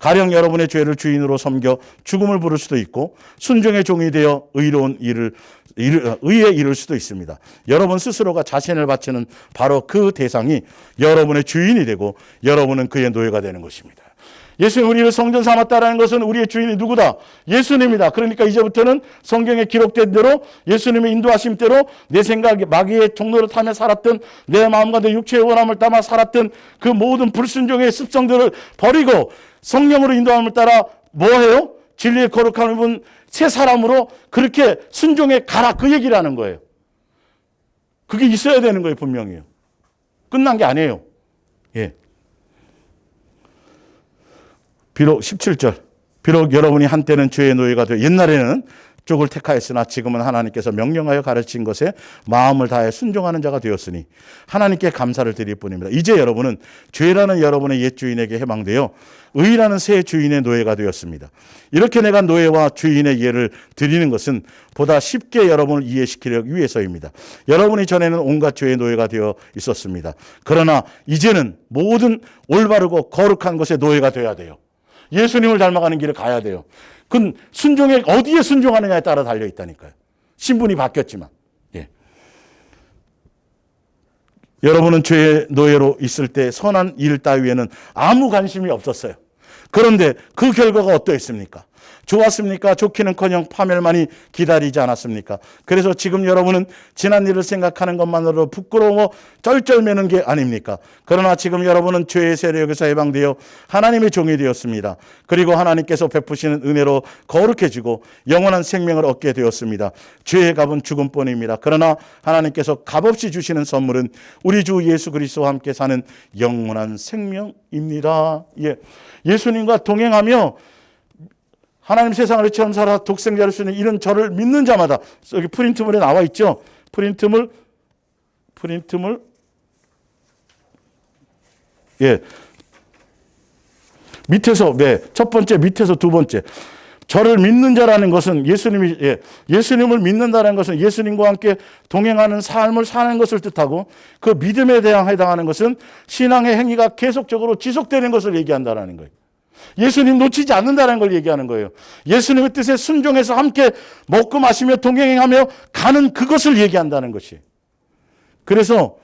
가령 여러분의 죄를 주인으로 섬겨 죽음을 부를 수도 있고, 순종의 종이 되어 의에 이를 수도 있습니다. 여러분 스스로가 자신을 바치는 바로 그 대상이 여러분의 주인이 되고, 여러분은 그의 노예가 되는 것입니다. 예수님 우리를 성전 삼았다라는 것은 우리의 주인이 누구다? 예수님이다. 그러니까 이제부터는 성경에 기록된 대로 예수님의 인도하심 대로 내 생각, 마귀의 종로를 타며 살았던, 내 마음과 내 육체의 원함을 담아 살았던 그 모든 불순종의 습성들을 버리고 성령으로 인도함을 따라 뭐해요? 진리의 거룩함을 입은 새 사람으로 그렇게 순종해 가라, 그 얘기를 하는 거예요. 그게 있어야 되는 거예요, 분명히요. 끝난 게 아니에요. 예. 비록 17절, 비록 여러분이 한때는 죄의 노예가 되어 옛날에는 쪽을 택하였으나 지금은 하나님께서 명령하여 가르친 것에 마음을 다해 순종하는 자가 되었으니 하나님께 감사를 드릴 뿐입니다. 이제 여러분은 죄라는 여러분의 옛 주인에게 해방되어 의라는 새 주인의 노예가 되었습니다. 이렇게 내가 노예와 주인의 예를 드리는 것은 보다 쉽게 여러분을 이해시키려기 위해서입니다. 여러분이 전에는 온갖 죄의 노예가 되어 있었습니다. 그러나 이제는 모든 올바르고 거룩한 것의 노예가 되어야 돼요. 예수님을 닮아가는 길을 가야 돼요. 그건 순종에 어디에 순종하느냐에 따라 달려 있다니까요. 신분이 바뀌었지만. 예. 여러분은 죄의 노예로 있을 때 선한 일 따위에는 아무 관심이 없었어요. 그런데 그 결과가 어떠했습니까? 좋았습니까? 좋기는커녕 파멸만이 기다리지 않았습니까? 그래서 지금 여러분은 지난 일을 생각하는 것만으로 부끄러워 쩔쩔매는 게 아닙니까? 그러나 지금 여러분은 죄의 세력에서 해방되어 하나님의 종이 되었습니다. 그리고 하나님께서 베푸시는 은혜로 거룩해지고 영원한 생명을 얻게 되었습니다. 죄의 값은 죽음뿐입니다. 그러나 하나님께서 값없이 주시는 선물은 우리 주 예수 그리스도와 함께 사는 영원한 생명입니다. 예. 예수님과 동행하며 하나님 세상을 처음 살아 독생자를 쓰는 이런 저를 믿는 자마다, 여기 프린트물에 나와 있죠. 프린트물 예, 밑에서 첫 번째, 밑에서 두 번째, 저를 믿는 자라는 것은 예수님을 믿는다는 것은 예수님과 함께 동행하는 삶을 사는 것을 뜻하고, 그 믿음에 해당하는 것은 신앙의 행위가 계속적으로 지속되는 것을 얘기한다는 거예요. 예수님 놓치지 않는다는 걸 얘기하는 거예요. 예수님의 뜻에 순종해서 함께 먹고 마시며 동행하며 가는 그것을 얘기한다는 것이. 그래서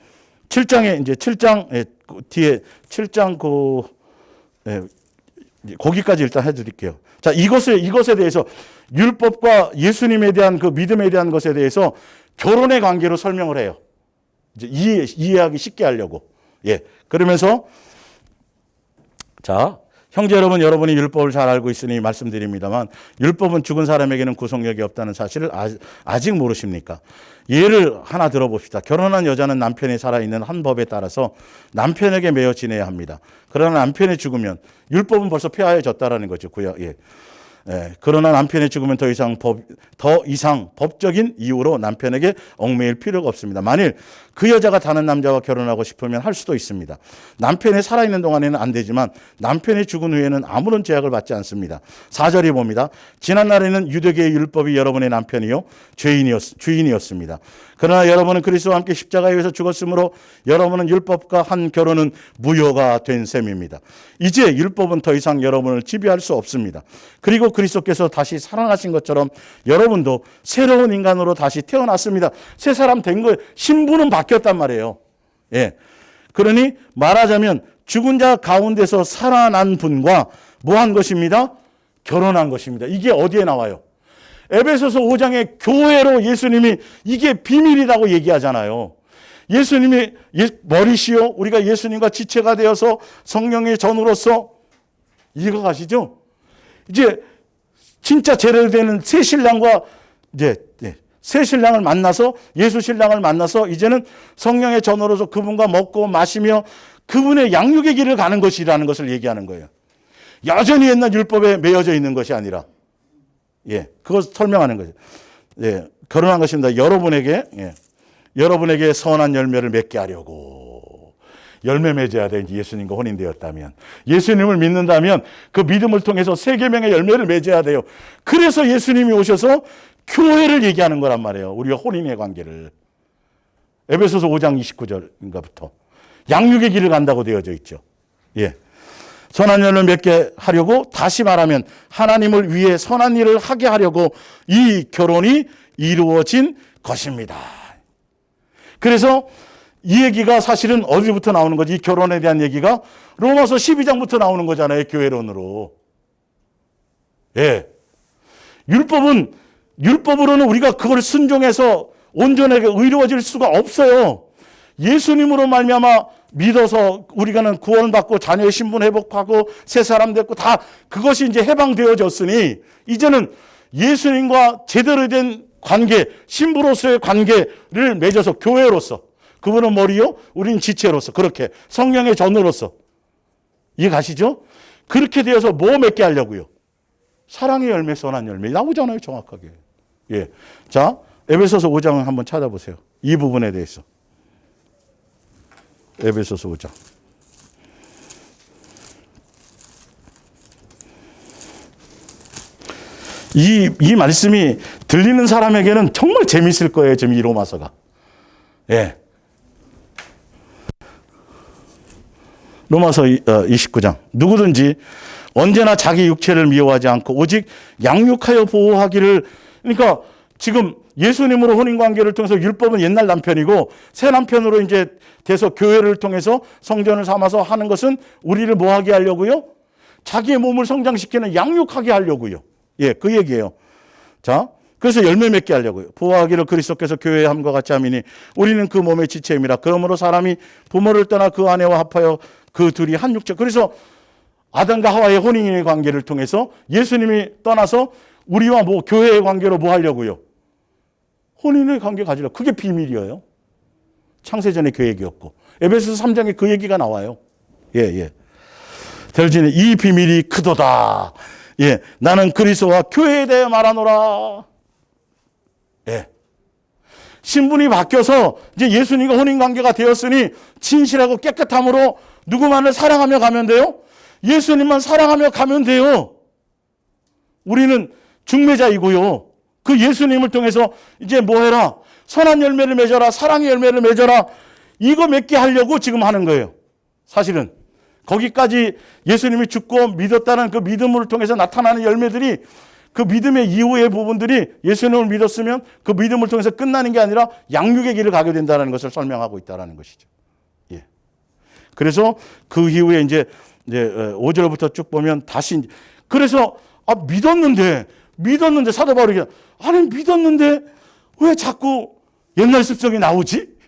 7장에 이제 7장 뒤에 7장 거기까지 일단 해드릴게요. 자, 이것에 대해서 율법과 예수님에 대한 그 믿음에 대한 것에 대해서 결혼의 관계로 설명을 해요. 이제 이해하기 쉽게 하려고. 예. 그러면서 자. 형제 여러분, 여러분이 율법을 잘 알고 있으니 말씀드립니다만 율법은 죽은 사람에게는 구속력이 없다는 사실을 아직 모르십니까? 예를 하나 들어봅시다. 결혼한 여자는 남편이 살아있는 한 법에 따라서 남편에게 매여 지내야 합니다. 그러나 남편이 죽으면 율법은 벌써 폐하해졌다라는 거죠. 예. 예, 그러나 남편이 죽으면 더 이상 법적인 이유로 남편에게 얽매일 필요가 없습니다. 만일 그 여자가 다른 남자와 결혼하고 싶으면 할 수도 있습니다. 남편이 살아있는 동안에는 안 되지만 남편이 죽은 후에는 아무런 제약을 받지 않습니다. 4절이 봅니다. 지난날에는 유대계의 율법이 여러분의 남편이요 주인이었습니다. 그러나 여러분은 그리스도와 함께 십자가에 의해서 죽었으므로 여러분은 율법과 한 결혼은 무효가 된 셈입니다. 이제 율법은 더 이상 여러분을 지배할 수 없습니다. 그리고 그리스도께서 다시 살아나신 것처럼 여러분도 새로운 인간으로 다시 태어났습니다. 새 사람 된 거예요. 신분은 바뀌었단 말이에요. 예. 그러니 말하자면 죽은 자 가운데서 살아난 분과 뭐 한 것입니다? 결혼한 것입니다. 이게 어디에 나와요? 에베소서 5장의 교회로 예수님이 이게 비밀이라고 얘기하잖아요. 예수님이 머리시요, 우리가 예수님과 지체가 되어서 성령의 전으로서 이해가 가시죠? 이제 진짜 제대로 되는 새 신랑과 새 신랑을 만나서, 예수 신랑을 만나서 이제는 성령의 전으로서 그분과 먹고 마시며 그분의 양육의 길을 가는 것이라는 것을 얘기하는 거예요. 여전히 옛날 율법에 매여져 있는 것이 아니라, 예, 그것 설명하는 거죠. 예, 결혼한 것입니다. 여러분에게 선한 열매를 맺게 하려고. 열매 맺어야 돼. 예수님과 혼인되었다면. 예수님을 믿는다면 그 믿음을 통해서 세 계명의 열매를 맺어야 돼요. 그래서 예수님이 오셔서 교회를 얘기하는 거란 말이에요. 우리가 혼인의 관계를. 에베소서 5장 29절인가부터 양육의 길을 간다고 되어져 있죠. 예. 선한 열매 맺게 하려고, 다시 말하면 하나님을 위해 선한 일을 하게 하려고 이 결혼이 이루어진 것입니다. 그래서 이 얘기가 사실은 어디부터 나오는 거지? 이 결혼에 대한 얘기가 로마서 12장부터 나오는 거잖아요. 교회론으로. 예. 율법으로는 우리가 그걸 순종해서 온전하게 의로워질 수가 없어요. 예수님으로 말미암아 믿어서 우리가는 구원받고 자녀의 신분 회복하고 새 사람 됐고 다 그것이 이제 해방되어졌으니 이제는 예수님과 제대로 된 관계, 신부로서의 관계를 맺어서 교회로서, 그분은 머리요, 우리는 지체로서, 그렇게 성령의 전으로서, 이해 가시죠? 그렇게 되어서 뭐 맺게 하려고요? 사랑의 열매, 선한 열매 나오잖아요, 정확하게. 예. 자, 에베소서 5장을 한번 찾아보세요. 이 부분에 대해서. 에베소서 5장. 이 말씀이 들리는 사람에게는 정말 재밌을 거예요. 지금 이 로마서가. 예. 로마서 29장. 누구든지 언제나 자기 육체를 미워하지 않고 오직 양육하여 보호하기를. 그러니까 지금 예수님으로 혼인관계를 통해서 율법은 옛날 남편이고 새 남편으로 이제 돼서 교회를 통해서 성전을 삼아서 하는 것은 우리를 뭐 하게 하려고요? 자기의 몸을 성장시키는 양육하게 하려고요. 예, 그 얘기예요. 자, 그래서 열매 맺게 하려고요. 보호하기를 그리스도께서 교회에 함과 같이 함이니 우리는 그 몸의 지체임이라. 그러므로 사람이 부모를 떠나 그 아내와 합하여 그 둘이 한 육체. 그래서 아담과 하와의 혼인의 관계를 통해서 예수님이 떠나서 우리와 뭐 교회의 관계로 뭐 하려고요? 혼인의 관계 가지려고. 그게 비밀이에요. 창세전의 계획이었고. 에베소서 3장에 그 얘기가 나와요. 예, 예. 대르지는 이 비밀이 크도다. 예, 나는 그리스도와 교회에 대해 말하노라. 예. 신분이 바뀌어서 이제 예수님과 혼인 관계가 되었으니 진실하고 깨끗함으로 누구만을 사랑하며 가면 돼요? 예수님만 사랑하며 가면 돼요. 우리는 중매자이고요. 그 예수님을 통해서 이제 뭐 해라? 선한 열매를 맺어라. 사랑의 열매를 맺어라. 이거 맺게 하려고 지금 하는 거예요. 사실은. 거기까지 예수님이 죽고 믿었다는 그 믿음을 통해서 나타나는 열매들이, 그 믿음의 이후의 부분들이 예수님을 믿었으면 그 믿음을 통해서 끝나는 게 아니라 양육의 길을 가게 된다는 것을 설명하고 있다는 것이죠. 예. 그래서 그 이후에 이제 5절부터 쭉 보면 다시, 그래서 믿었는데 사도 바울이 아니 믿었는데 왜 자꾸 옛날 습성이 나오지?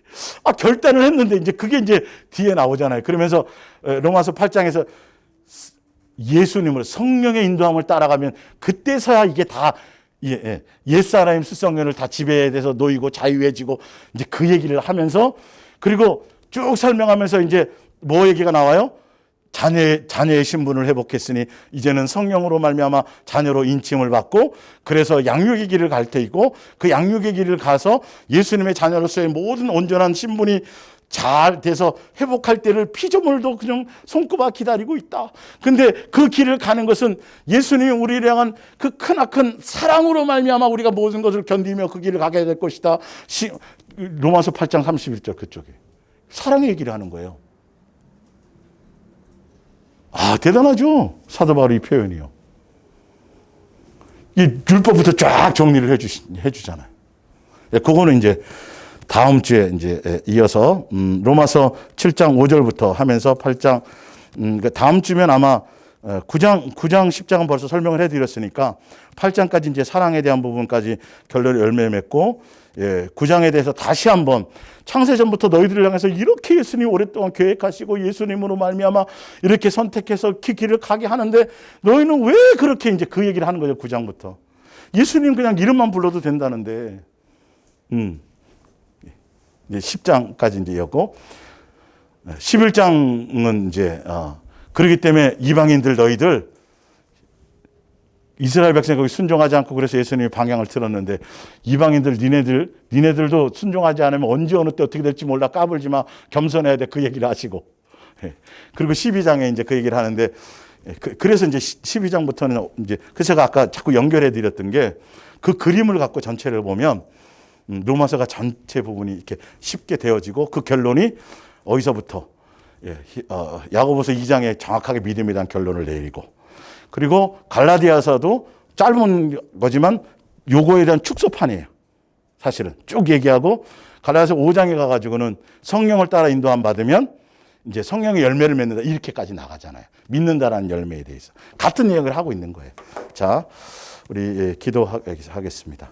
결단을 했는데 이제 그게 이제 뒤에 나오잖아요. 그러면서 로마서 8장에서 예수님을 성령의 인도함을 따라가면 그때서야 이게 다 옛사람의 습성을 다 지배돼서 놓이고 자유해지고 이제 그 얘기를 하면서, 그리고 쭉 설명하면서 이제 뭐 얘기가 나와요? 자녀의 신분을 회복했으니 이제는 성령으로 말미암아 자녀로 인침을 받고, 그래서 양육의 길을 갈 테이고 그 양육의 길을 가서 예수님의 자녀로서의 모든 온전한 신분이 잘 돼서 회복할 때를 피조물도 그냥 손꼽아 기다리고 있다. 근데 그 길을 가는 것은 예수님이 우리를 향한 그 크나큰 사랑으로 말미암아 우리가 모든 것을 견디며 그 길을 가게 될 것이다. 로마서 8장 31절 그쪽에 사랑의 얘기를 하는 거예요. 대단하죠? 사도 바울의 이 표현이요. 이 율법부터 쫙 정리를 해주잖아요. 그거는 이제 다음 주에 이제 이어서 로마서 7장 5절부터 하면서 8장 다음 주면 아마 9장 10장은 벌써 설명을 해드렸으니까 8장까지 이제 사랑에 대한 부분까지 결론의 열매 맺고 9장에 대해서 다시 한번 창세전부터 너희들을 향해서 이렇게 예수님 오랫동안 계획하시고 예수님으로 말미암아 이렇게 선택해서 그 길을 가게 하는데 너희는 왜 그렇게 이제 그 얘기를 하는 거죠. 9장부터 예수님 그냥 이름만 불러도 된다는데 10장까지 이제 였고 11장은 이제 그렇기 때문에 이방인들 너희들 이스라엘 백성이 거기 순종하지 않고 그래서 예수님이 방향을 틀었는데 이방인들 니네들도 순종하지 않으면 언제 어느 때 어떻게 될지 몰라 까불지 마 겸손해야 돼 그 얘기를 하시고 그리고 12장에 이제 그 얘기를 하는데, 그래서 이제 12장부터는 이제, 그래서 제가 아까 자꾸 연결해 드렸던 게 그 그림을 갖고 전체를 보면 로마서가 전체 부분이 이렇게 쉽게 되어지고 그 결론이 어디서부터 야고보서 2장에 정확하게 믿음에 대한 결론을 내리고, 그리고 갈라디아서도 짧은 거지만 요거에 대한 축소판이에요. 사실은 쭉 얘기하고 갈라디아서 5장에 가가지고는 성령을 따라 인도함 받으면 이제 성령의 열매를 맺는다 이렇게까지 나가잖아요. 믿는다라는 열매에 대해서 같은 이야기를 하고 있는 거예요. 자, 우리 기도하겠습니다.